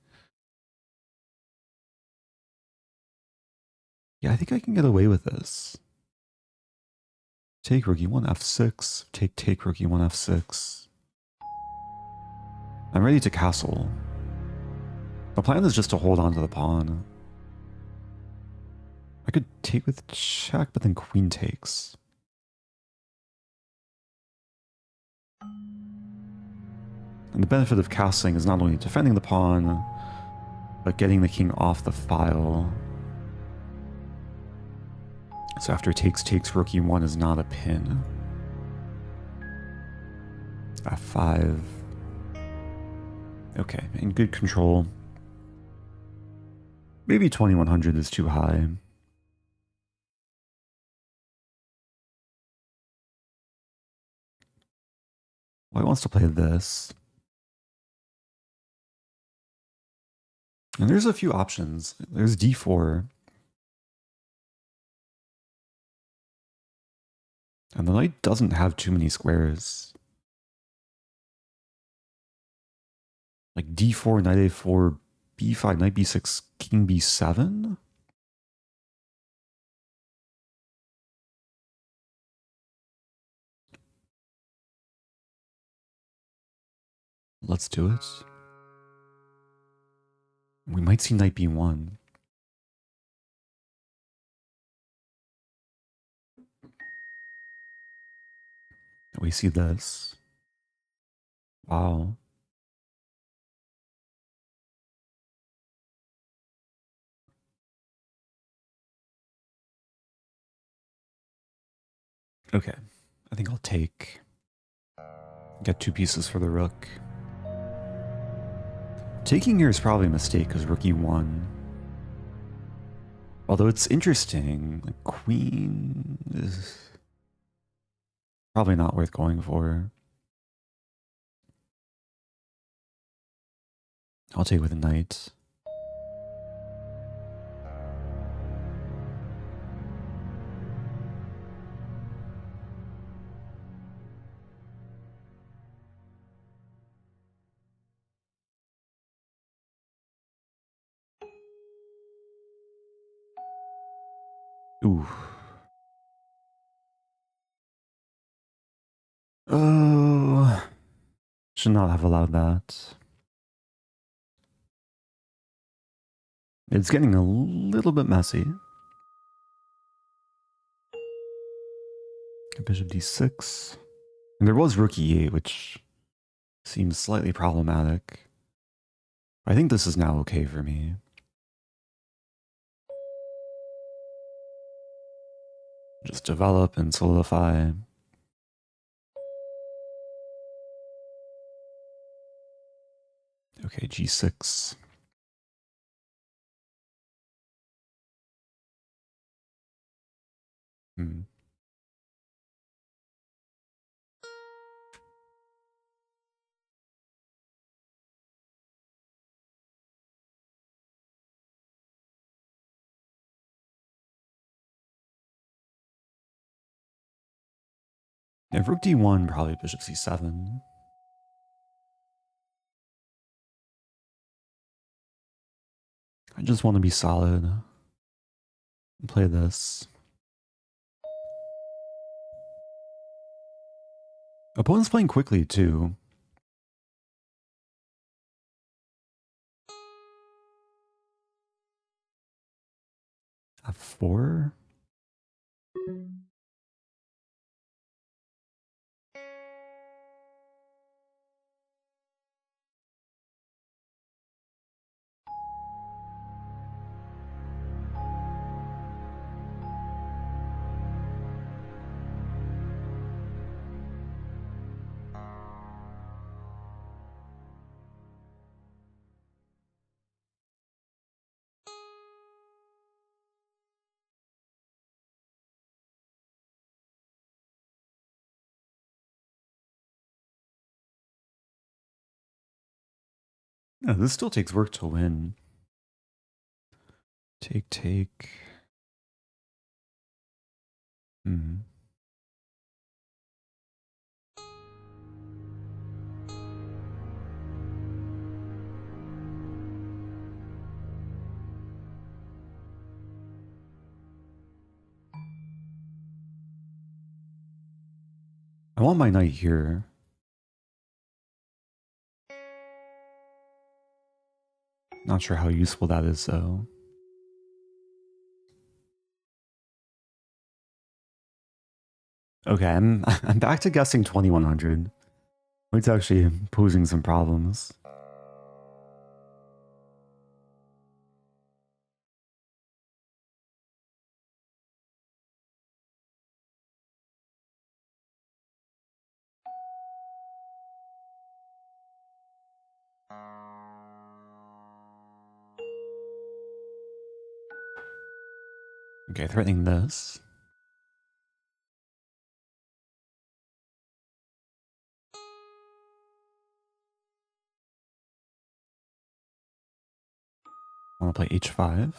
Yeah, I think I can get away with this. Take rook e1, f6. Take rook e1, f6. I'm ready to castle. The plan is just to hold on to the pawn. I could take with check, but then queen takes. And the benefit of castling is not only defending the pawn, but getting the king off the file. So after takes, rook e1 is not a pin. f5. Okay, in good control. Maybe 2100 is too high. White wants to play this. And there's a few options. There's d4. And the knight doesn't have too many squares. Like d4, knight a4, b5, knight b6, king b7? Let's do it. We might see knight b1. We see this. Wow. Okay, I think I'll take. Get 2 pieces for the rook. Taking here is probably a mistake because rook e1. Although it's interesting, like queen is probably not worth going for. I'll take with a knight. Ooh. Should not have allowed that. It's getting a little bit messy. Bishop d6. And there was rook e8, which seems slightly problematic. I think this is now okay for me. Just develop and solidify. Okay, g6. Yeah, rook d1, probably bishop c7. I just want to be solid and play this. Opponent's playing quickly too. F4? Yeah, this still takes work to win. Take. I want my knight here. Not sure how useful that is though. Okay, I'm back to guessing 2100. It's actually posing some problems. Okay, threatening this. I want to play h5.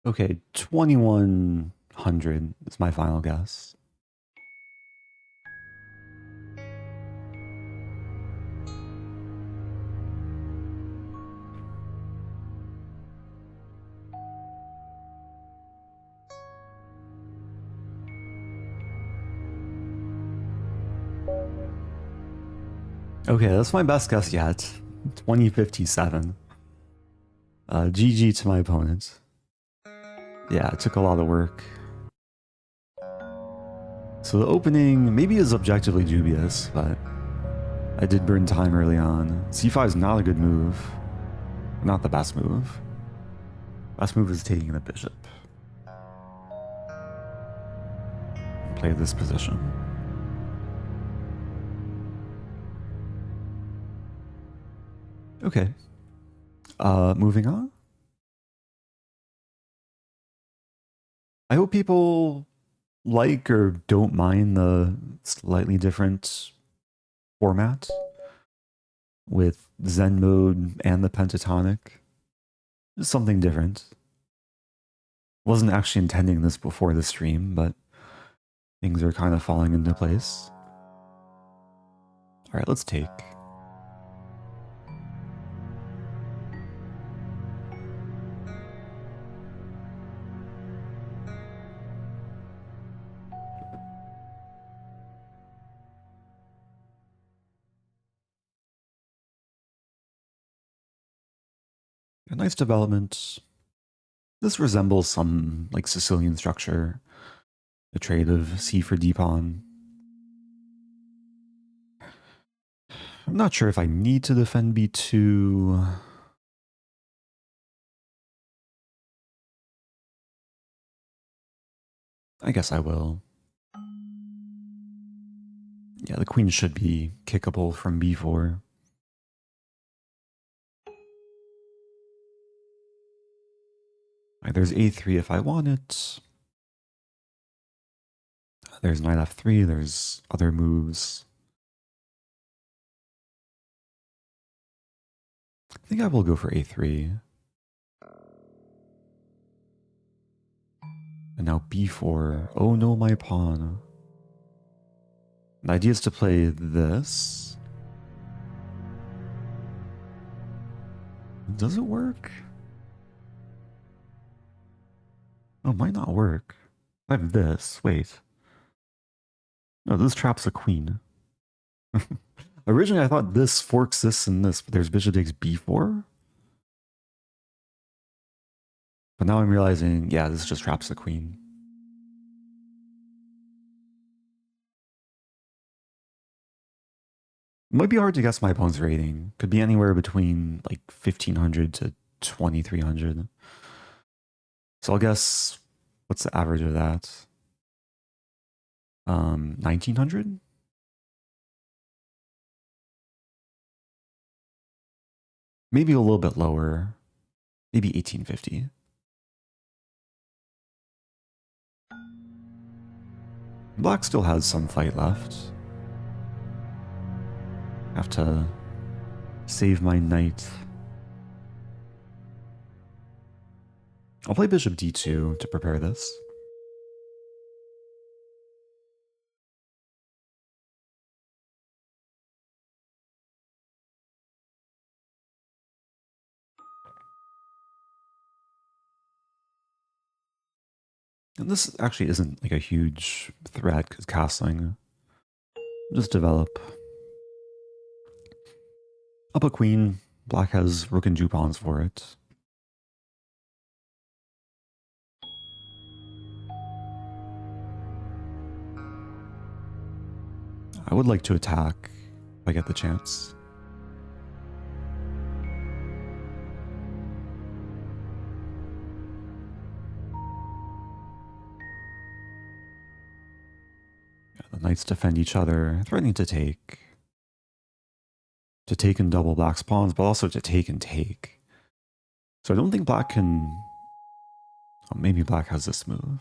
Okay, 2100 is my final guess. Okay, that's my best guess yet. 2057. GG to my opponent. Yeah, it took a lot of work. So the opening maybe is objectively dubious, but I did burn time early on. C5 is not a good move. Not the best move. Best move is taking the bishop. Play this position. Okay. Moving on. I hope people like or don't mind the slightly different format with Zen mode and the pentatonic. Just something different. Wasn't actually intending this before the stream, but things are kind of falling into place. All right, let's take. A nice development. This resembles some like Sicilian structure. A trade of C for D pawn. I'm not sure if I need to defend B2. I guess I will. Yeah, the queen should be kickable from B4. Right, there's A3 if I want it. There's knight F3, there's other moves. I think I will go for A3. And now B4. Oh no, my pawn. The idea is to play this. Does it work? Oh, it might not work. I have this. Wait. No, this traps a queen. Originally, I thought this forks this and this, but there's bishop takes B4. But now I'm realizing, yeah, this just traps the queen. It might be hard to guess my opponent's rating. Could be anywhere between like 1500 to 2300. So I'll guess, what's the average of that? 1900? Maybe a little bit lower. Maybe 1850. Black still has some fight left. Have to save my knight. I'll play bishop d2 to prepare this. And this actually isn't like a huge threat because castling. Just develop. Up a queen. Black has rook and Jew pawns for it. I would like to attack if I get the chance. Yeah, the knights defend each other, threatening to take. To take and double black's pawns, but also to take and take. So I don't think black can... Oh, maybe black has this move.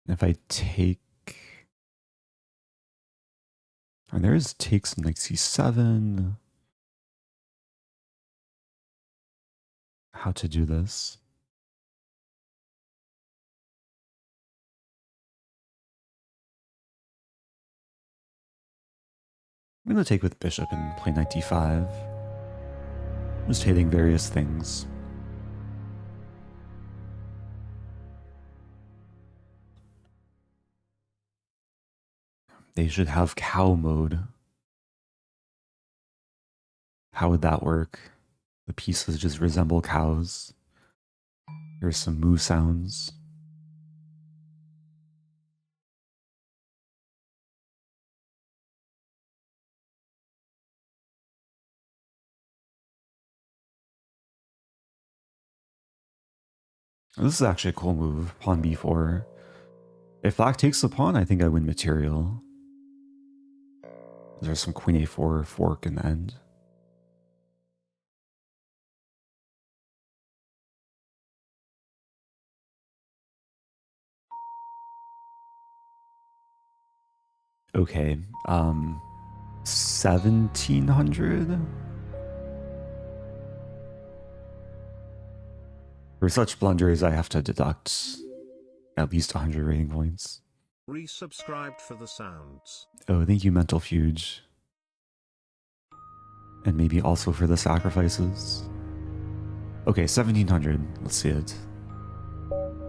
If I take... And there's takes in like c7. how to do this. I'm going to take with bishop and play knight d5. Just hitting various things. They should have cow mode. How would that work? The pieces just resemble cows. Here's some moo sounds. This is actually a cool move, pawn b4. If black takes the pawn, I think I win material. There's some queen a4 fork in the end. Okay, 1700? For such blunders, I have to deduct at least 100 rating points. Resubscribed for the sounds. Oh, thank you, Mental Fuge. And maybe also for the sacrifices. Okay, 1700. Let's see it.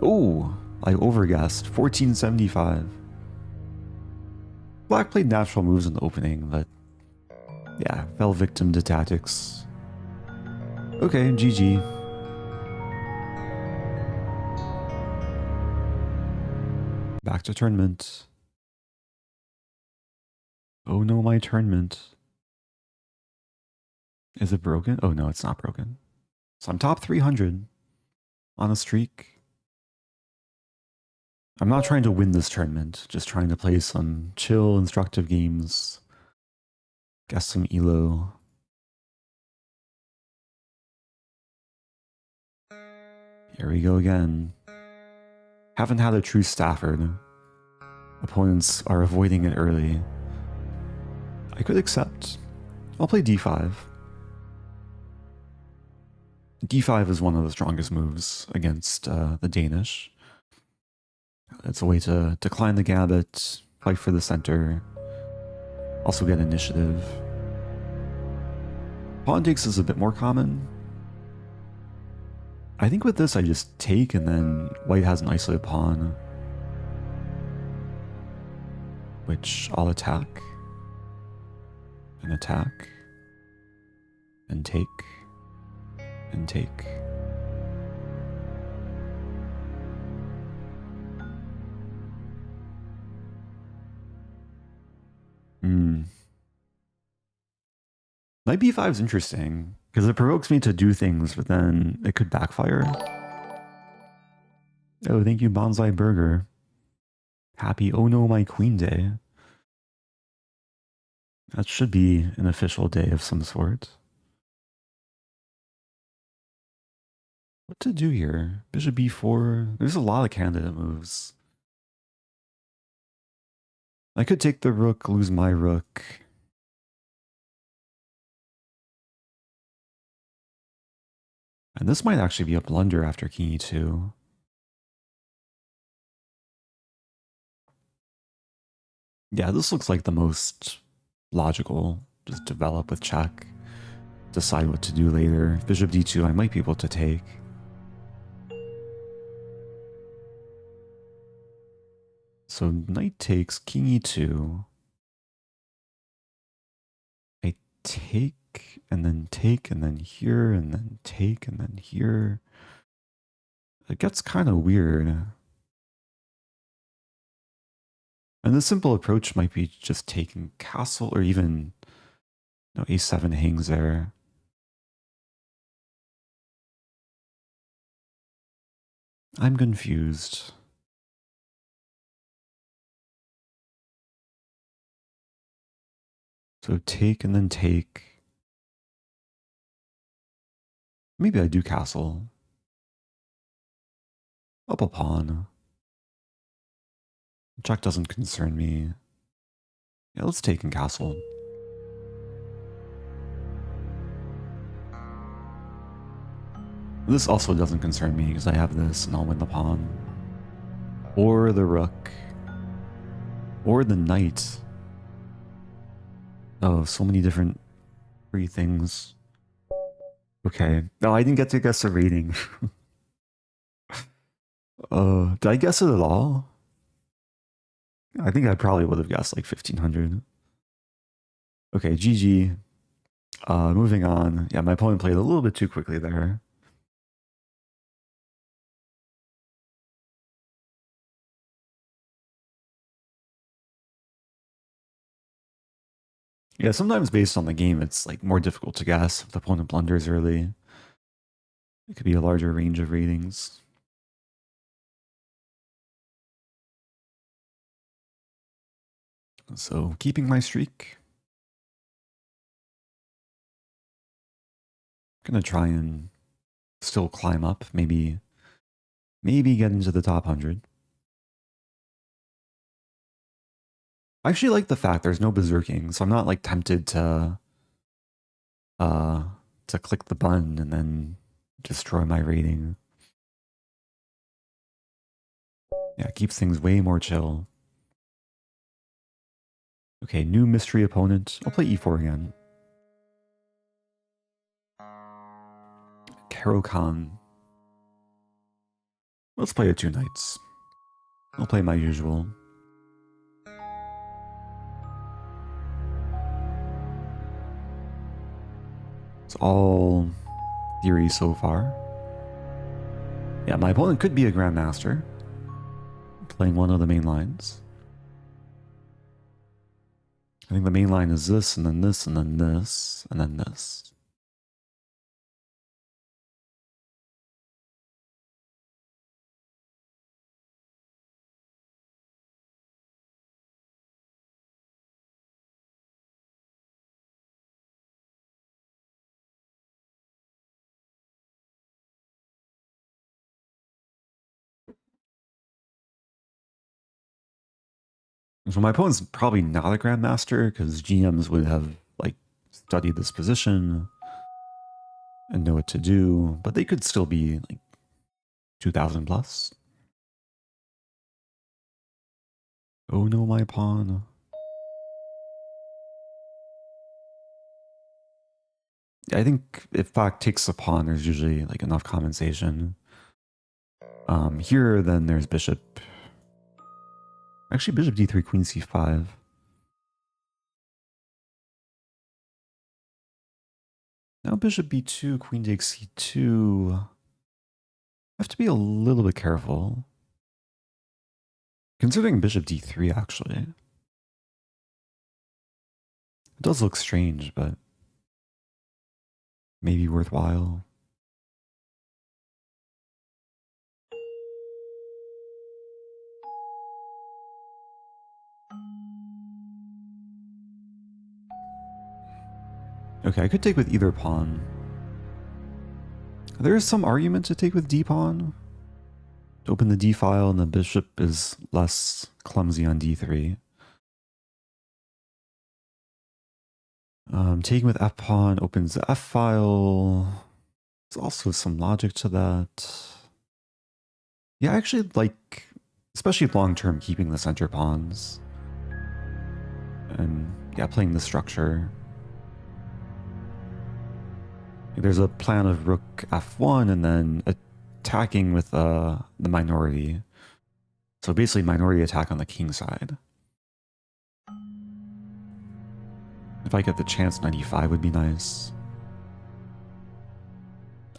Oh, I overguessed. 1475. Black played natural moves in the opening, but yeah, fell victim to tactics. Okay, GG. Back to tournament. Oh no, my tournament. Is it broken? Oh no, it's not broken. So I'm top 300 on a streak. I'm not trying to win this tournament, just trying to play some chill, instructive games. Guess some elo. Here we go again. Haven't had a true Stafford. Opponents are avoiding it early. I could accept. I'll play d5. d5 is one of the strongest moves against the Danish. It's a way to decline the Gambit, fight for the center, also get initiative. Pawn takes is a bit more common. I think with this I just take and then white has an isolated pawn, which I'll attack, and attack, and take, and take. Knight b5 is interesting, because it provokes me to do things, but then it could backfire. Oh, thank you, Bonsai Burger. Happy Oh No My Queen Day. That should be an official day of some sort. What to do here? Bishop b4. There's a lot of candidate moves. I could take the rook, lose my rook. And this might actually be a blunder after king e2. Yeah, this looks like the most logical. Just develop with check. Decide what to do later. Bishop d2, I might be able to take. So knight takes, king e2. I take, and then here, and then take, and then here. It gets kind of weird. And the simple approach might be just taking castle, or even no, a7 hangs there. I'm confused. So take and then take. Maybe I do castle. Up a pawn. Check doesn't concern me. Yeah, let's take and castle. This also doesn't concern me because I have this and I'll win the pawn. Or the rook. Or the knight. Oh, so many different free things. Okay. No, I didn't get to guess the rating. Did I guess it at all? I think I probably would have guessed like 1500. Okay, GG. Moving on. Yeah, my opponent played a little bit too quickly there. Yeah, sometimes based on the game, it's like more difficult to guess if the opponent blunders early. It could be a larger range of ratings. So keeping my streak. Gonna try and still climb up, maybe get into the top 100. I actually like the fact there's no berserking, so I'm not like tempted to click the button and then destroy my rating. Yeah, it keeps things way more chill. Okay, new mystery opponent. I'll play e4 again. Caro-Kann. Let's play a 2 knights. I'll play my usual. It's all theory so far. Yeah, my opponent could be a grandmaster, playing one of the main lines. I think the main line is this, and then this, and then this, and then this. So my opponent's probably not a grandmaster because GMs would have like studied this position and know what to do, but they could still be like 2000 plus. Oh no, my pawn. I think if black takes the pawn, there's usually like enough compensation. Here, then there's bishop. Actually, bishop d3, queen c5. Now bishop b2, queen takes c2. I have to be a little bit careful. Considering bishop d3, actually. It does look strange, but maybe worthwhile. Okay, I could take with either pawn. There is some argument to take with d-pawn. To open the d-file and the bishop is less clumsy on d3. Taking with f-pawn opens the f-file. There's also some logic to that. Yeah, I actually like, especially long-term, keeping the center pawns. And yeah, playing the structure. There's a plan of rook f1 and then attacking with the minority. So basically minority attack on the king side. If I get the chance, 95 would be nice.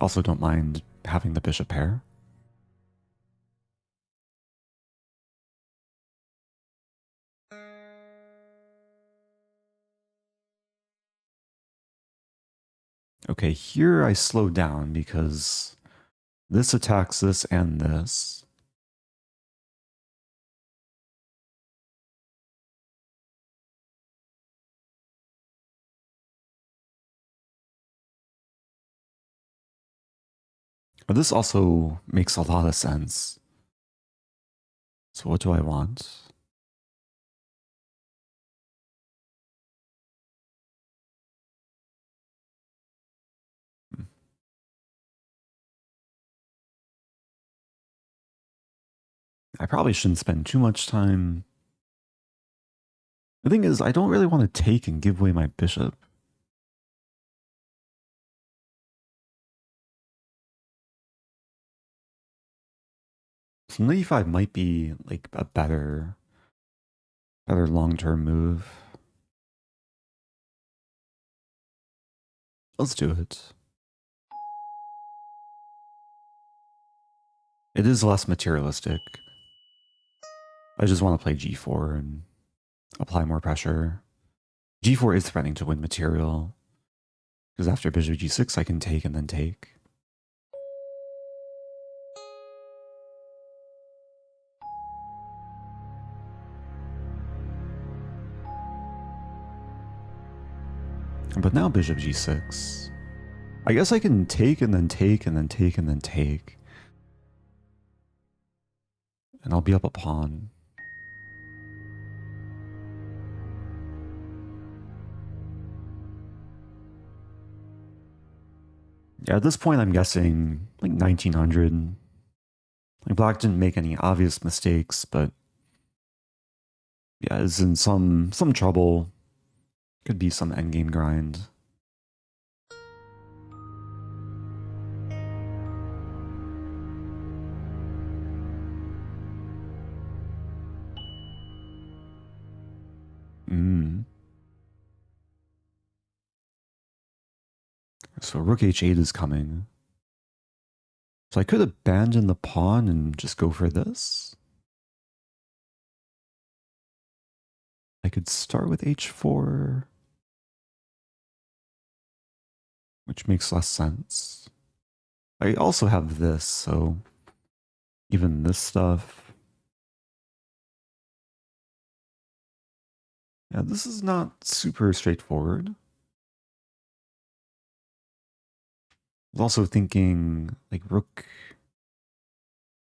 Also don't mind having the bishop pair. Okay, here I slow down because this attacks this and this. But this also makes a lot of sense. So what do I want? I probably shouldn't spend too much time. The thing is, I don't really want to take and give away my bishop. So knight e5 might be like a better long-term move. Let's do it. It is less materialistic. I just want to play g4 and apply more pressure. g4 is threatening to win material, because after bishop g6 I can take and then take. But now bishop g6. I guess I can take and then take and then take and then take. And I'll be up a pawn. Yeah, at this point I'm guessing like 1900. Like black didn't make any obvious mistakes, but yeah, is in some trouble. Could be some endgame grind. So rook h8 is coming. So I could abandon the pawn and just go for this. I could start with h4, which makes less sense. I also have this, so even this stuff. Yeah, this is not super straightforward. I was also thinking like rook.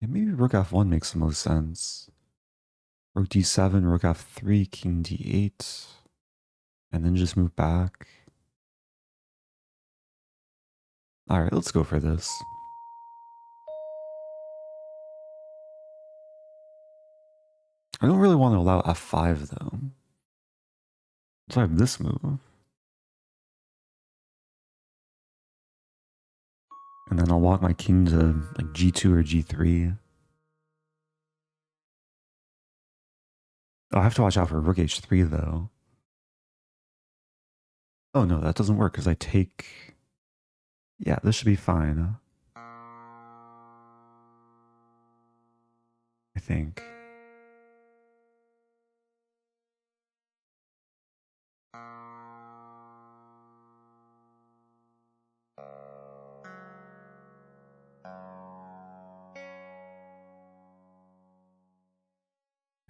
Yeah, maybe rook f1 makes the most sense. Rook d7, rook f3, king d8, and then just move back. All right, let's go for this. I don't really want to allow f5 though. So I have this move. And then I'll walk my king to like g2 or g3. Oh, I have to watch out for rook h3 though. Oh no, that doesn't work because I take... Yeah, this should be fine. I think.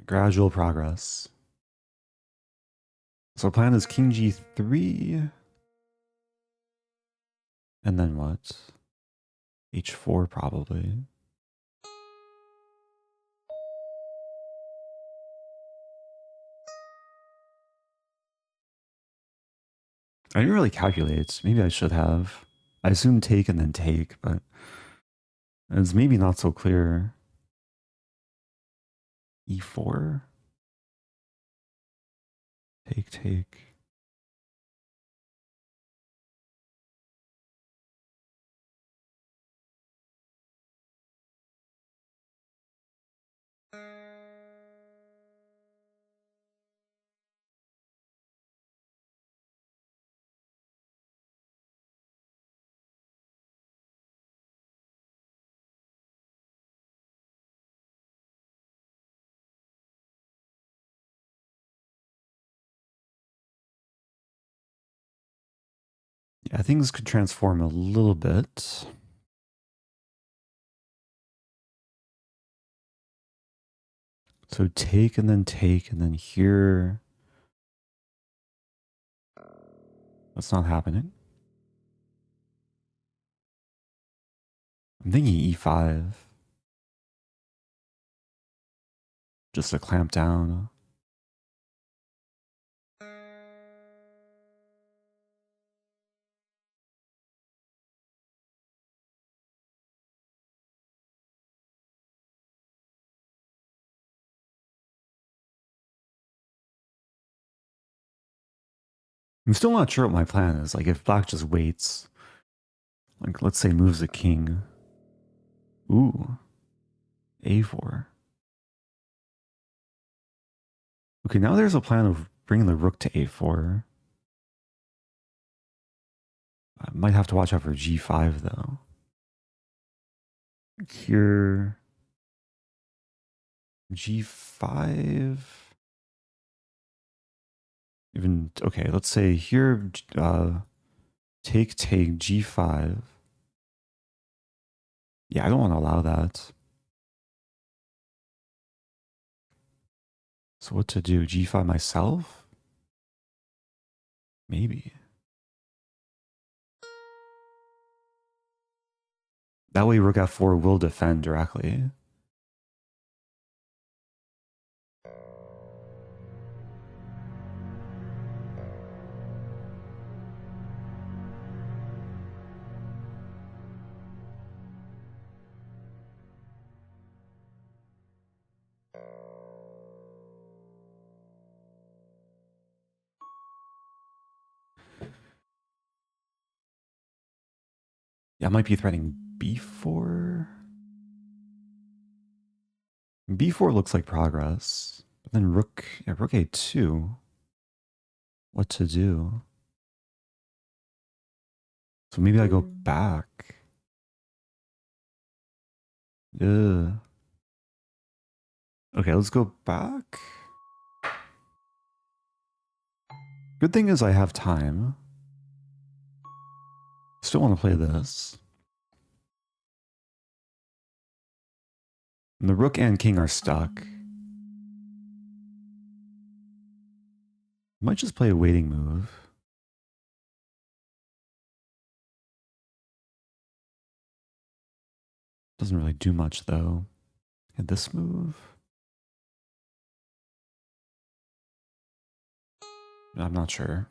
Gradual progress. So plan is king g3. And then what? h4 probably. I didn't really calculate. Maybe I should have. I assumed take and then take, but it's maybe not so clear. e4? Take, take. Yeah, things could transform a little bit. So take and then here. That's not happening. I'm thinking e5. Just to clamp down. I'm still not sure what my plan is. Like, if black just waits, like, let's say moves a king. Ooh, a4. Okay, now there's a plan of bringing the rook to a4. I might have to watch out for g5, though. Here, g5. Even, okay, let's say here, take, g5. Yeah, I don't want to allow that. So what to do? g5 myself? Maybe. That way rook f4 will defend directly. Yeah, I might be threatening b4. b4 looks like progress. But then rook, yeah, rook a2. What to do? So maybe I go back. Ugh. Okay, let's go back. Good thing is I have time. Still want to play this. And the rook and king are stuck. Might just play a waiting move. Doesn't really do much though. And this move? I'm not sure.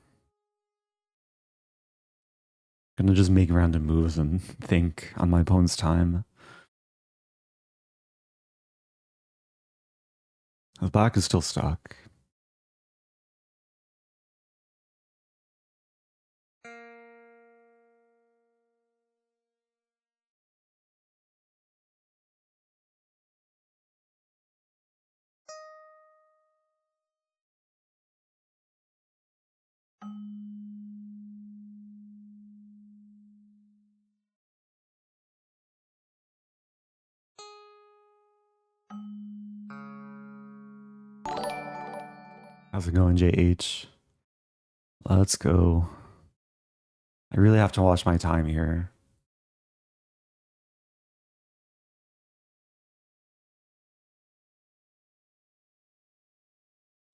Gonna just make random moves and think on my opponent's time. The black is still stuck. How's it going, JH? Let's go. I really have to watch my time here.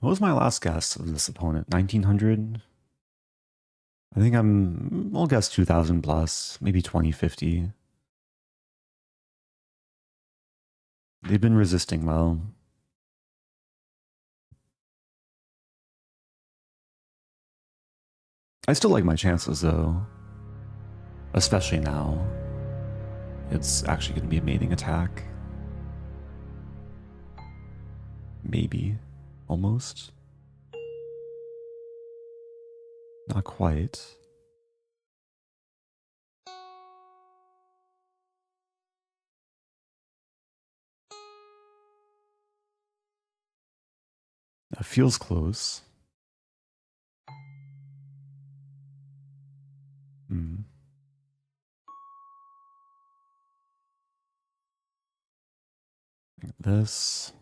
What was my last guess of this opponent? 1900? I think I'll guess 2000 plus, maybe 2050. They've been resisting well. I still like my chances though. Especially now. It's actually going to be a mating attack. Maybe. Almost. Not quite. That feels close. Hmm. This.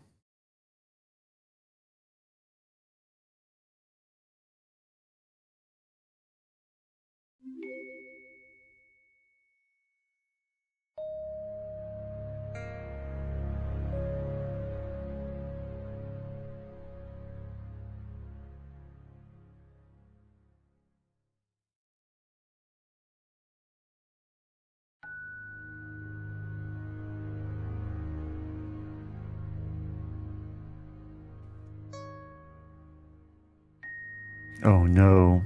Oh no.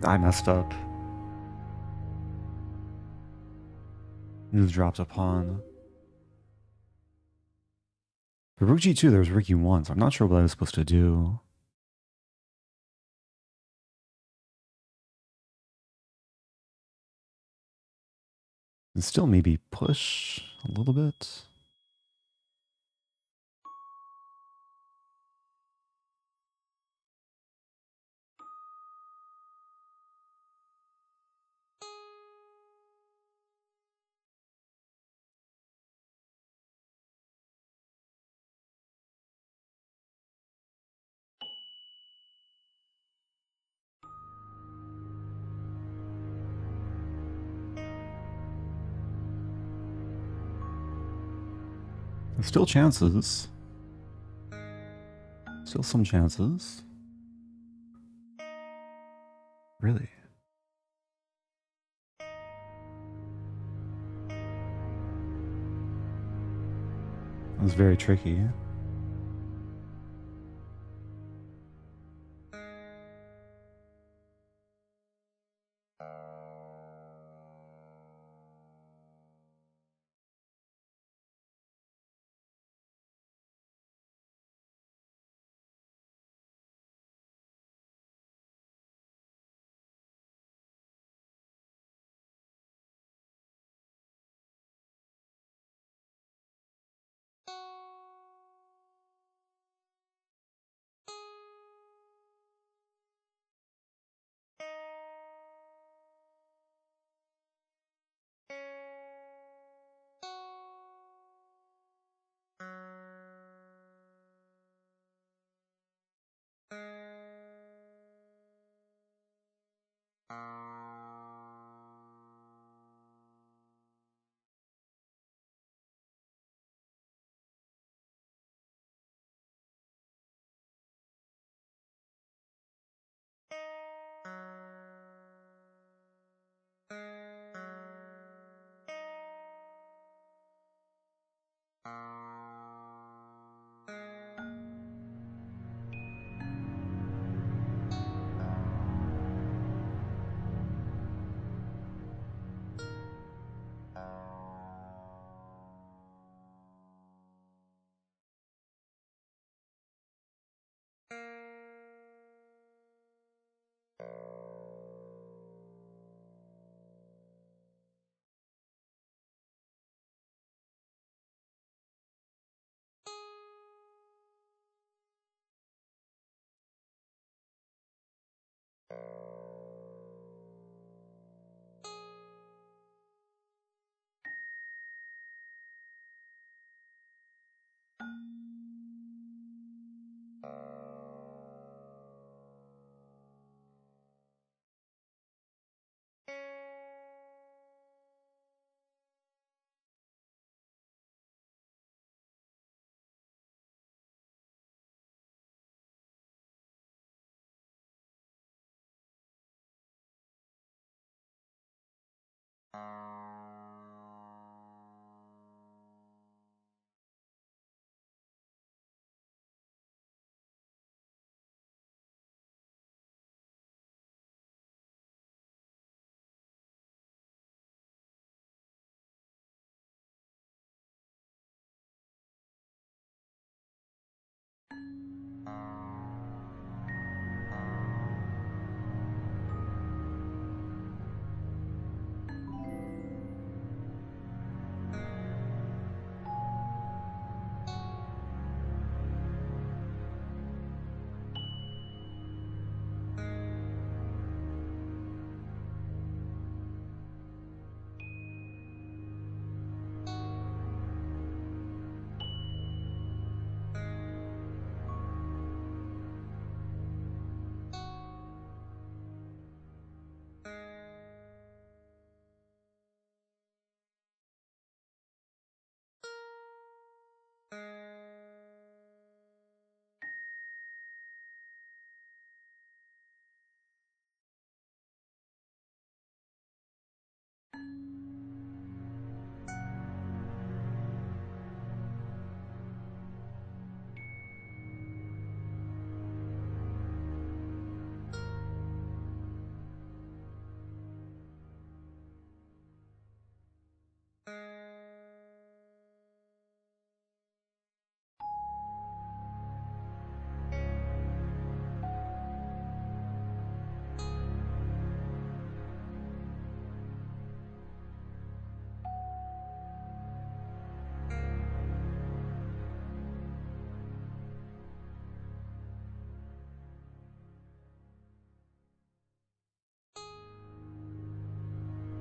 I messed up. Move dropped a pawn. For rook g2, there was rook e1, so I'm not sure what I was supposed to do. And still maybe push a little bit. There's still chances. Still some chances. Really? That was very tricky.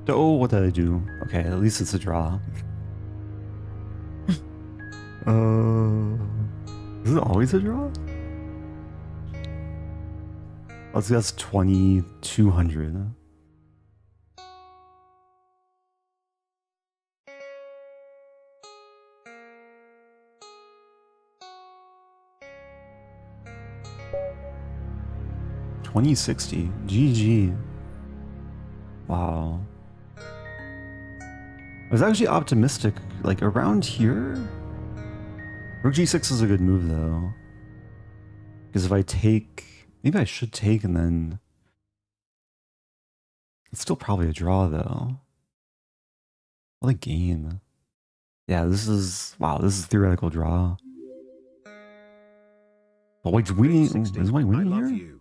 Oh, what did I do? Okay, at least it's a draw. Is it always a draw? Let's guess 2,200. $20.60. GG. Wow. I was actually optimistic, like around here. Rook G6 is a good move though. Because if I take, maybe I should take and then it's still probably a draw though. What a game. Yeah, this is, wow, this is theoretical draw. But White's winning, is White winning here?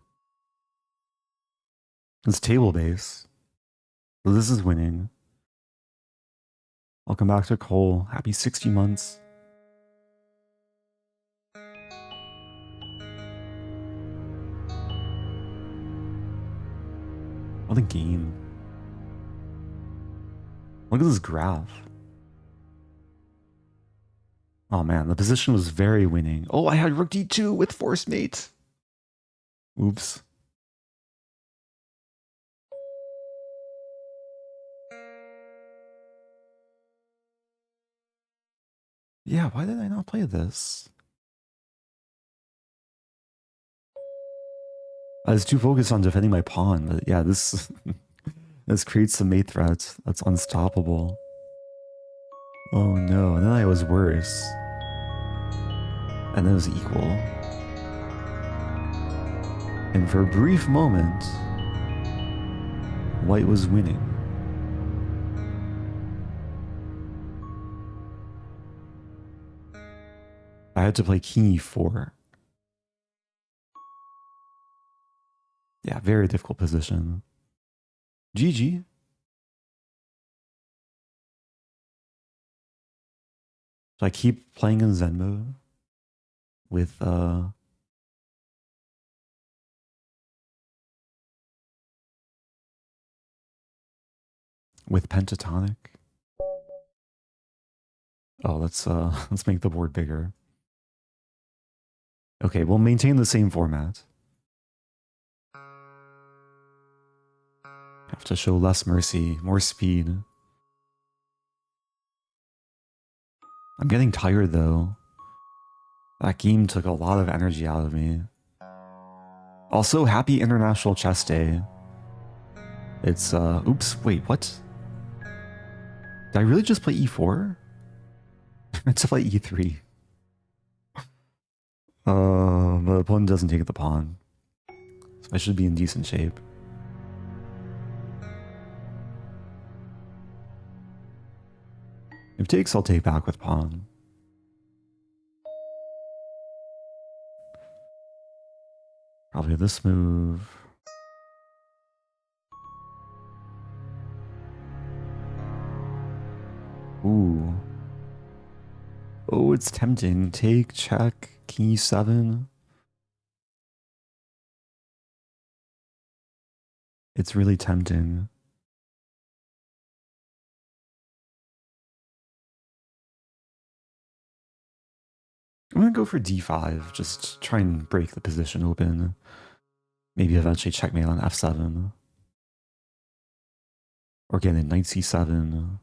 It's table base. So this is winning. Welcome back to Cole. Happy 60 months. What a game. Look at this graph. Oh man, the position was very winning. Oh, I had Rook D2 with force mate. Oops. Yeah, why did I not play this? I was too focused on defending my pawn, but yeah, this this creates a mate threat that's unstoppable. Oh no, and then I was worse. And then it was equal. And for a brief moment, White was winning. I had to play King E4. Yeah, very difficult position. GG. So I keep playing in Zen mode with pentatonic. Oh, let's make the board bigger. Okay, we'll maintain the same format. Have to show less mercy, more speed. I'm getting tired though. That game took a lot of energy out of me. Also, happy International Chess Day. It's, oops, wait, what? Did I really just play E4? I meant to play E3. But the opponent doesn't take the pawn. So I should be in decent shape. If takes, I'll take back with pawn. Probably this move. Ooh. Oh, it's tempting. Take, check, King E7. It's really tempting. I'm gonna go for D5, just try and break the position open. Maybe eventually checkmate on F7. Or get in Knight C7.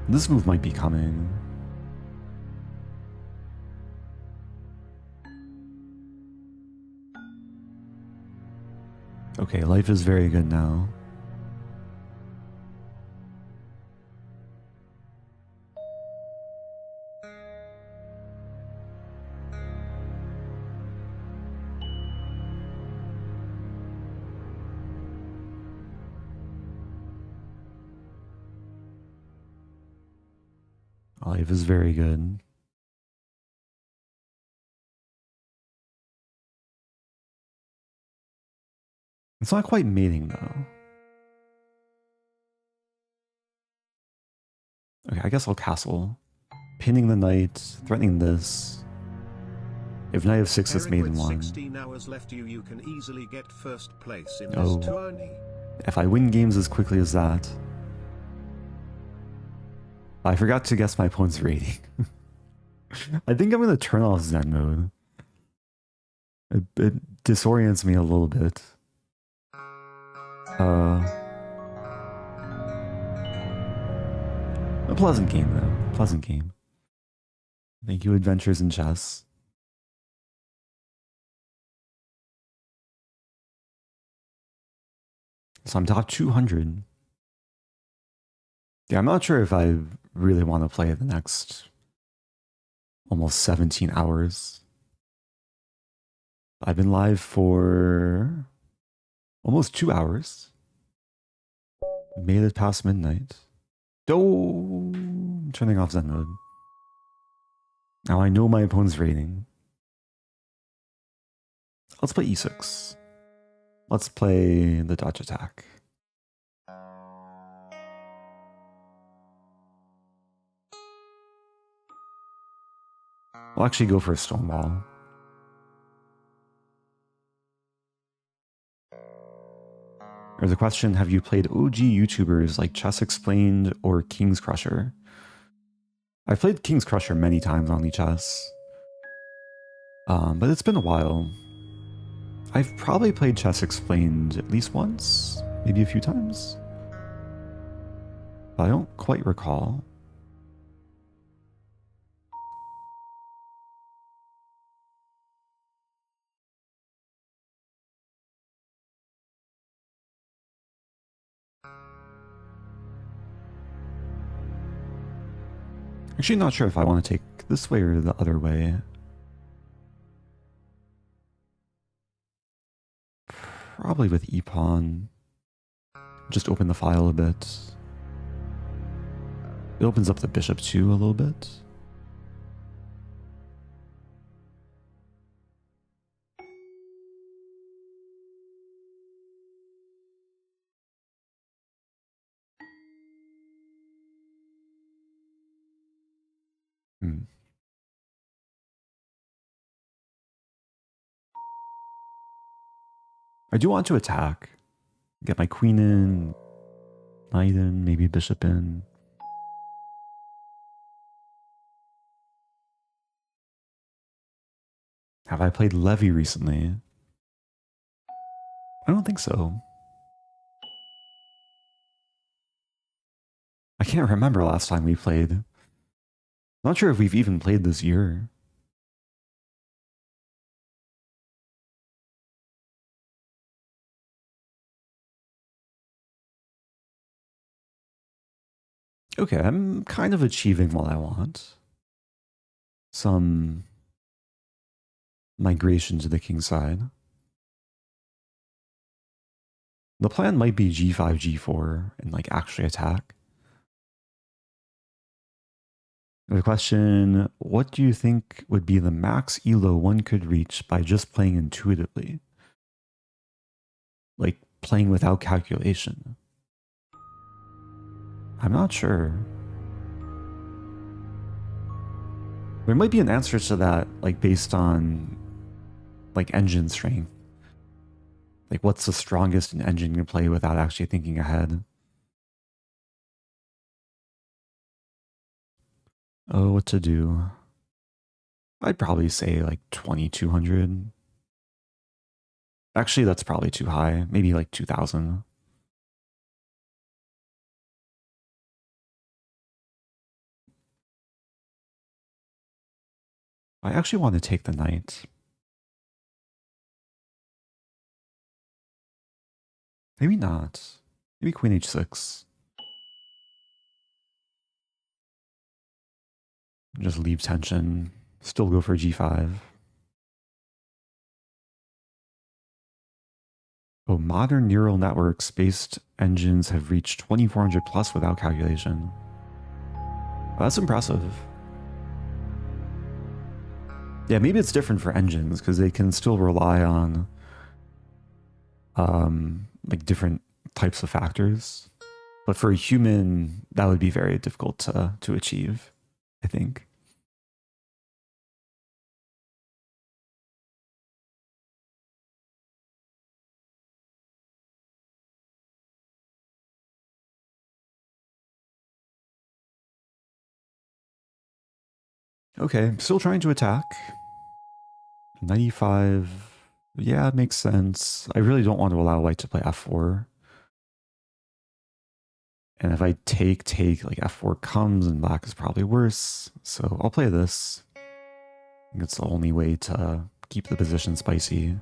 This move might be coming. Okay, life is very good now. Life is very good. It's not quite mating though. Okay, I guess I'll castle. Pinning the knight, threatening this. If knight of 6 is maiden With 1. 16 hours left, you can easily get first place in Oh. this tourney. If I win games as quickly as that. I forgot to guess my opponent's rating. I think I'm going to turn off Zen mode. It disorients me a little bit. A pleasant game, though. Pleasant game. Thank you, Adventures in Chess. So I'm top 200. Yeah, I'm not sure if I really want to play the next almost 17 hours. I've been live for almost 2 hours. Made it past midnight. Oh, I'm turning off Zen mode. Now I know my opponent's rating. Let's play e6. Let's play the Dutch attack. I'll actually go for a stonewall. There's a question, have you played OG YouTubers like Chess Explained or King's Crusher? I've played King's Crusher many times on Lichess. But it's been a while. I've probably played Chess Explained at least once, maybe a few times. But I don't quite recall. Actually, not sure if I want to take this way or the other way. Probably with e-pawn. Just open the file a bit. It opens up the bishop too a little bit. I do want to attack. Get my queen in, knight in, maybe bishop in. Have I played Levy recently? I don't think so. I can't remember last time we played. Not sure if we've even played this year. Okay, I'm kind of achieving what I want. Some migration to the king side. The plan might be g5, g4, and like actually attack. The question, what do you think would be the max elo one could reach by just playing intuitively? Like playing without calculation? I'm not sure. There might be an answer to that, like based on like engine strength. Like what's the strongest an engine can play without actually thinking ahead? Oh, what to do? I'd probably say like 2200. Actually, that's probably too high. Maybe like 2000. I actually want to take the knight. Maybe not. Maybe queen h6. Just leave tension. Still go for g5. Oh, modern neural networks-based engines have reached 2400 plus without calculation. Well, that's impressive. Yeah, maybe it's different for engines because they can still rely on like different types of factors. But for a human, that would be very difficult to achieve, I think. Okay, still trying to attack. 95. Yeah, it makes sense. I really don't want to allow white to play f4. And if I take, like f4 comes and black is probably worse. So I'll play this. I think it's the only way to keep the position spicy.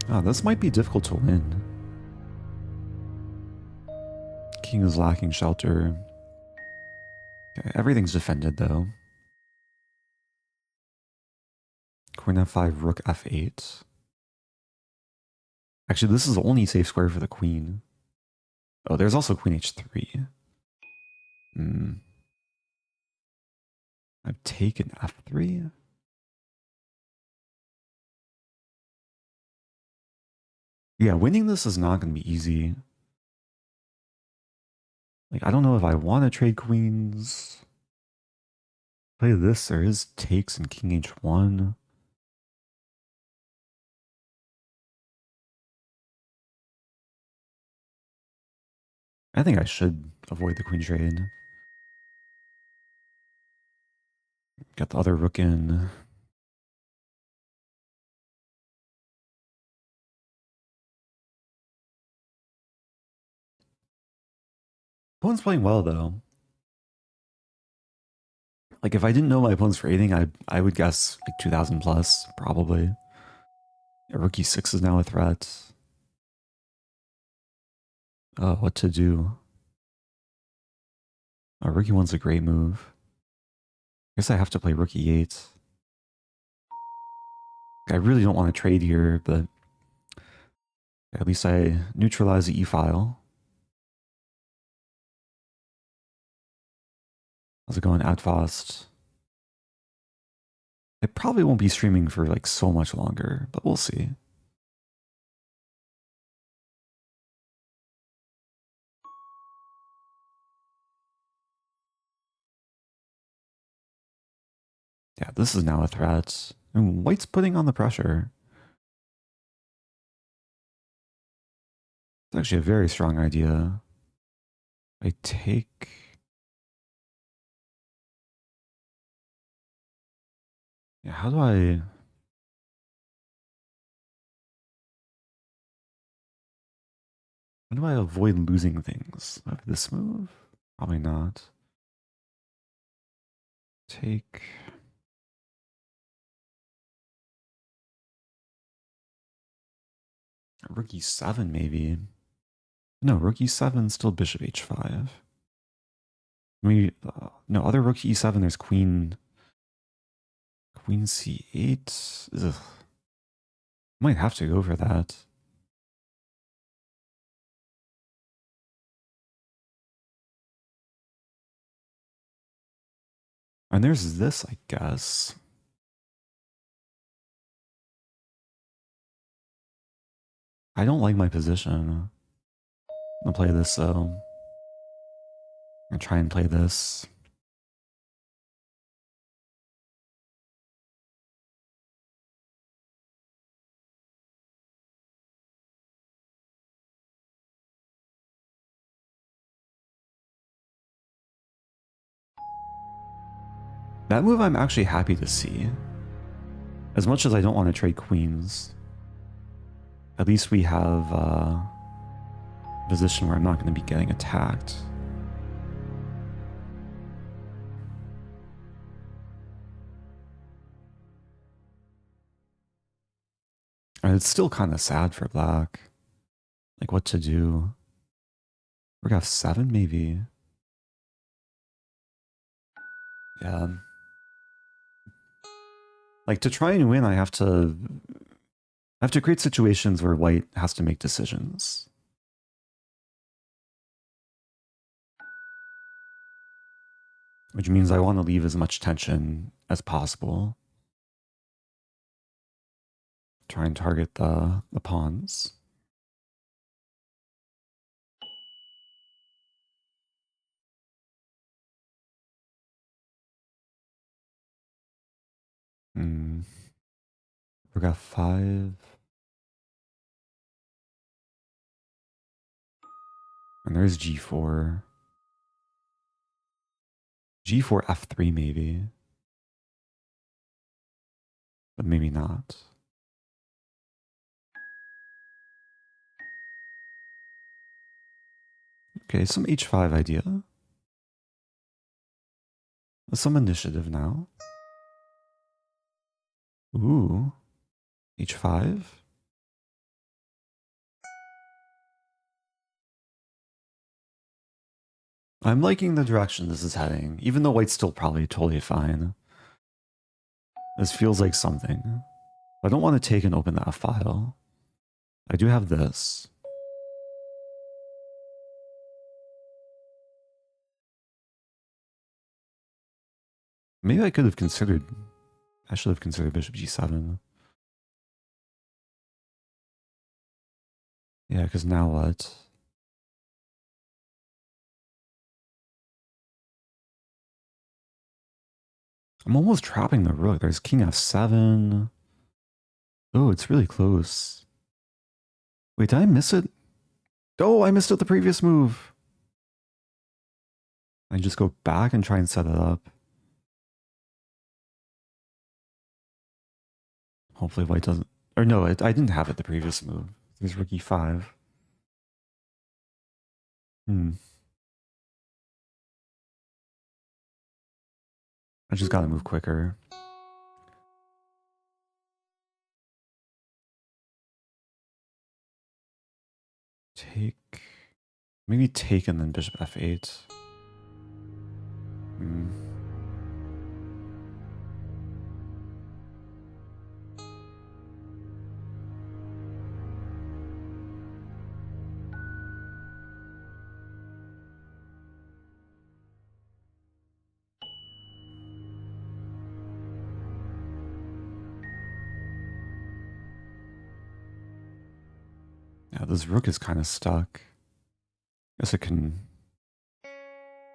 Oh, this might be difficult to win. King is lacking shelter. Okay, everything's defended though. Queen f5, rook f8. Actually, this is the only safe square for the queen. Oh, there's also queen h3. I've taken f3. Yeah, winning this is not going to be easy. Like, I don't know if I want to trade queens. Play this, there is takes and king h1. I think I should avoid the queen trade. Got the other rook in. Opponent's playing well though. Like if I didn't know my opponent's rating, I would guess like 2000 plus, probably. Yeah, rook e6 is now a threat. What to do? Rook e1's a great move. I guess I have to play rook e8. I really don't want to trade here, but at least I neutralize the e-file. How's it going, Adfast? It probably won't be streaming for like so much longer, but we'll see. Yeah, this is now a threat. And white's putting on the pressure. It's actually a very strong idea. I take... Yeah, how do I... How do I avoid losing things? Do I have this move? Probably not. Take... Rook e7 maybe. No, rook e7, still bishop h5. No, other rook e7, there's queen... Queen c8? Ugh. Might have to go for that. And there's this, I guess. I don't like my position. I'll play this though. I'll try and play this. That move I'm actually happy to see. As much as I don't want to trade queens, at least we have a position where I'm not going to be getting attacked. And it's still kind of sad for black. Like what to do. Rook f7 maybe. Yeah. Like to try and win, I have to create situations where white has to make decisions. Which means I want to leave as much tension as possible. Try and target the pawns. Rook f5. And there's g4. g4 f3 maybe. But maybe not. Okay, some h5 idea. Some initiative now. Ooh. h5. I'm liking the direction this is heading, even though white's still probably totally fine. This feels like something. I don't want to take and open the F file. I do have this. Maybe I could have considered... I should have considered bishop g7. Yeah, because now what? I'm almost trapping the rook. There's king f7. Oh, it's really close. Wait, did I miss it? Oh, I missed it the previous move. I just go back and try and set it up. Hopefully white doesn't... Or no, I didn't have it the previous move. There's rook e5. I just gotta move quicker. Take... Maybe take and then bishop f8. Yeah, this rook is kind of stuck. Guess it can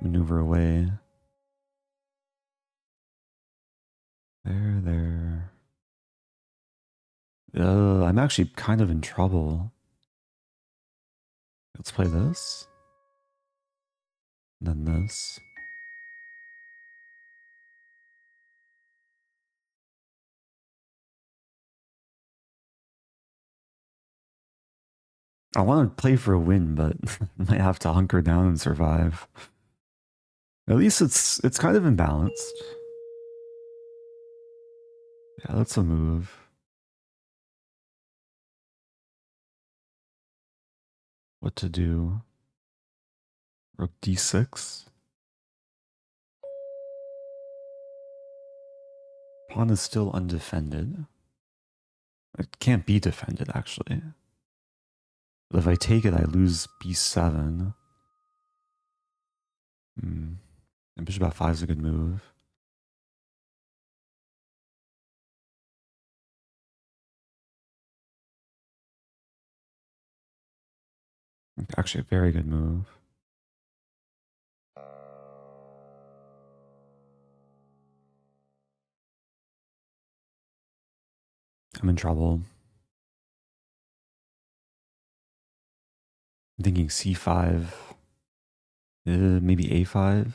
maneuver away. There. I'm actually kind of in trouble. Let's play this. And then this. I want to play for a win, but I might have to hunker down and survive. At least it's kind of imbalanced. Yeah, that's a move. What to do? Rook d6. Pawn is still undefended. It can't be defended, actually. But if I take it, I lose b7. And bishop f5 is a good move. Actually, a very good move. I'm in trouble. I'm thinking c5. Maybe a5.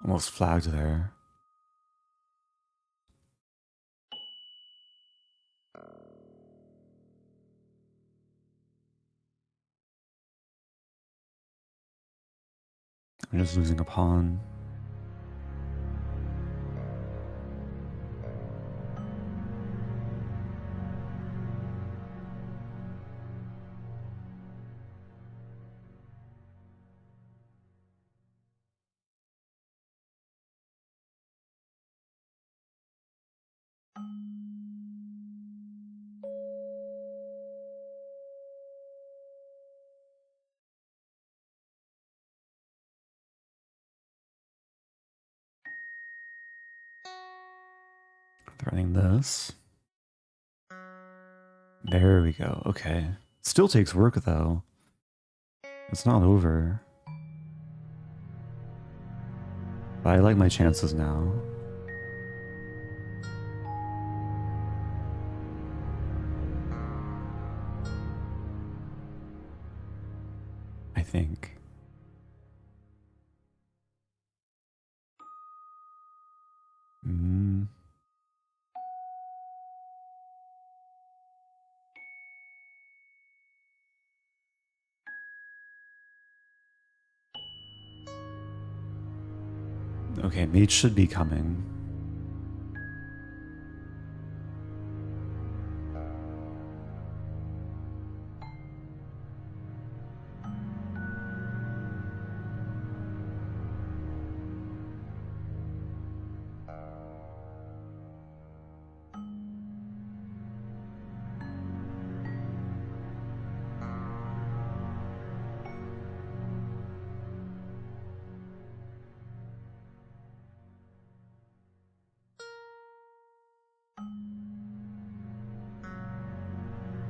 Almost flagged there. I'm just losing a pawn. Threatening this. There we go. Okay. Still takes work though. It's not over. But I like my chances now. I think. Okay, mate should be coming.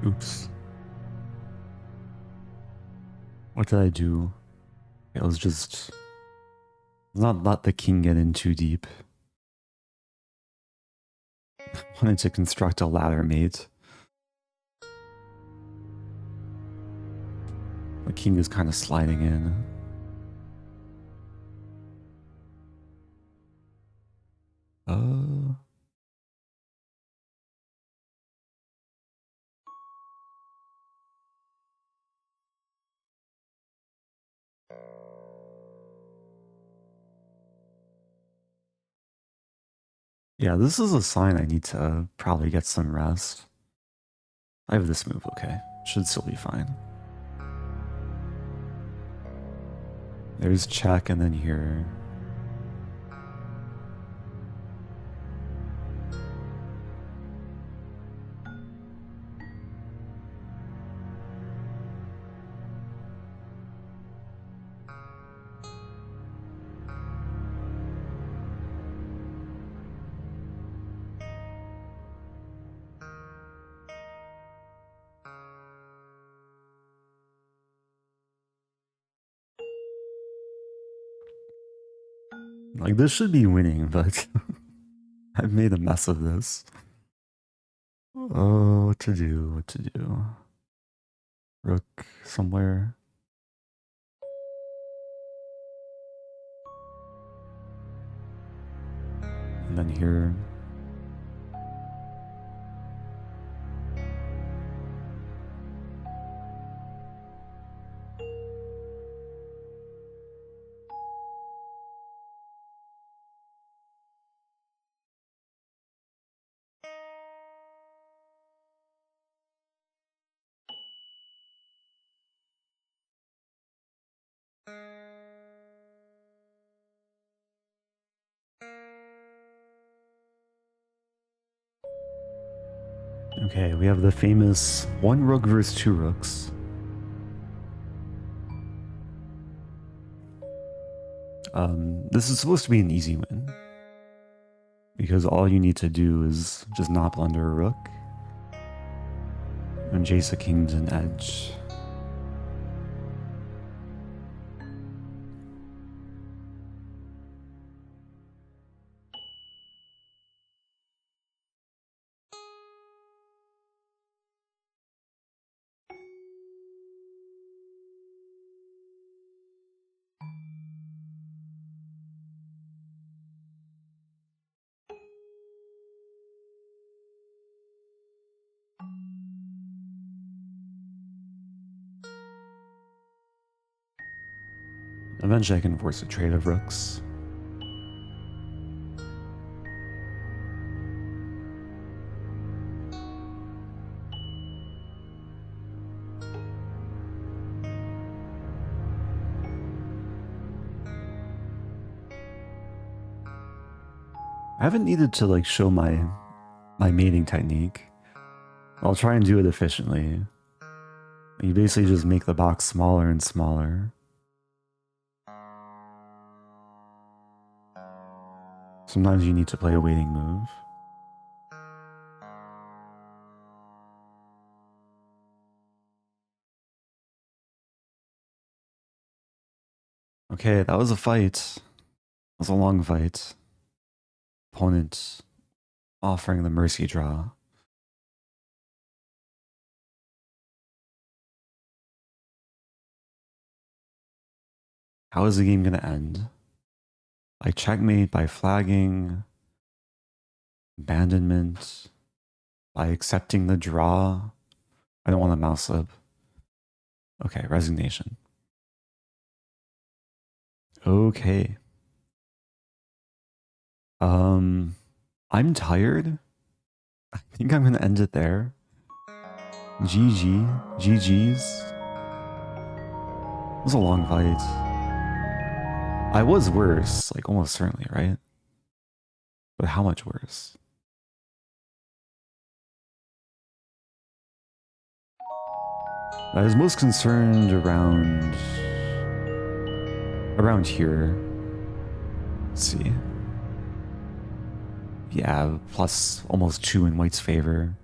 Oops. What did I do? It was just... not let the king get in too deep. I wanted to construct a ladder, mate. The king is kind of sliding in. Yeah, this is a sign I need to probably get some rest. I have this move, okay. Should still be fine. There's check and then here. Like, this should be winning, but I've made a mess of this. Oh, what to do, what to do. Rook somewhere. And then here. Okay, we have the famous 1 rook versus 2 rooks. This is supposed to be an easy win. Because all you need to do is just not blunder a rook. And jace a king to an edge. Eventually I can force a trade of rooks. I haven't needed to like show my mating technique. I'll try and do it efficiently. You basically just make the box smaller and smaller. Sometimes you need to play a waiting move. Okay, that was a fight. It was a long fight. Opponent offering the mercy draw. How is the game going to end? By checkmate, by flagging, abandonment, by accepting the draw. I don't want a mouse slip. Okay, resignation. Okay. I'm tired. I think I'm going to end it there. GG. GG's. It was a long fight. I was worse, like almost certainly, right? But how much worse? I was most concerned around here. Let's see. Yeah, plus almost 2 in white's favor.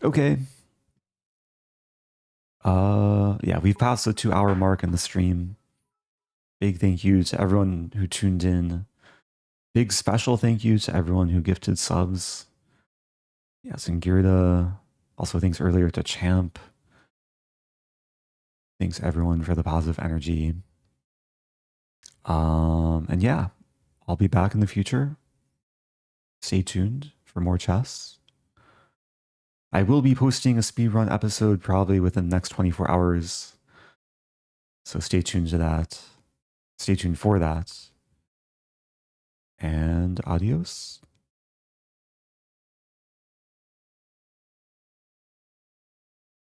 Okay. Yeah, we've passed the 2-hour mark in the stream. Big thank you to everyone who tuned in. Big special thank you to everyone who gifted subs. Yes, and Girda. Also thanks earlier to Champ. Thanks everyone for the positive energy. And yeah, I'll be back in the future. Stay tuned for more chess. I will be posting a speedrun episode probably within the next 24 hours. So stay tuned to that. Stay tuned for that. And adios.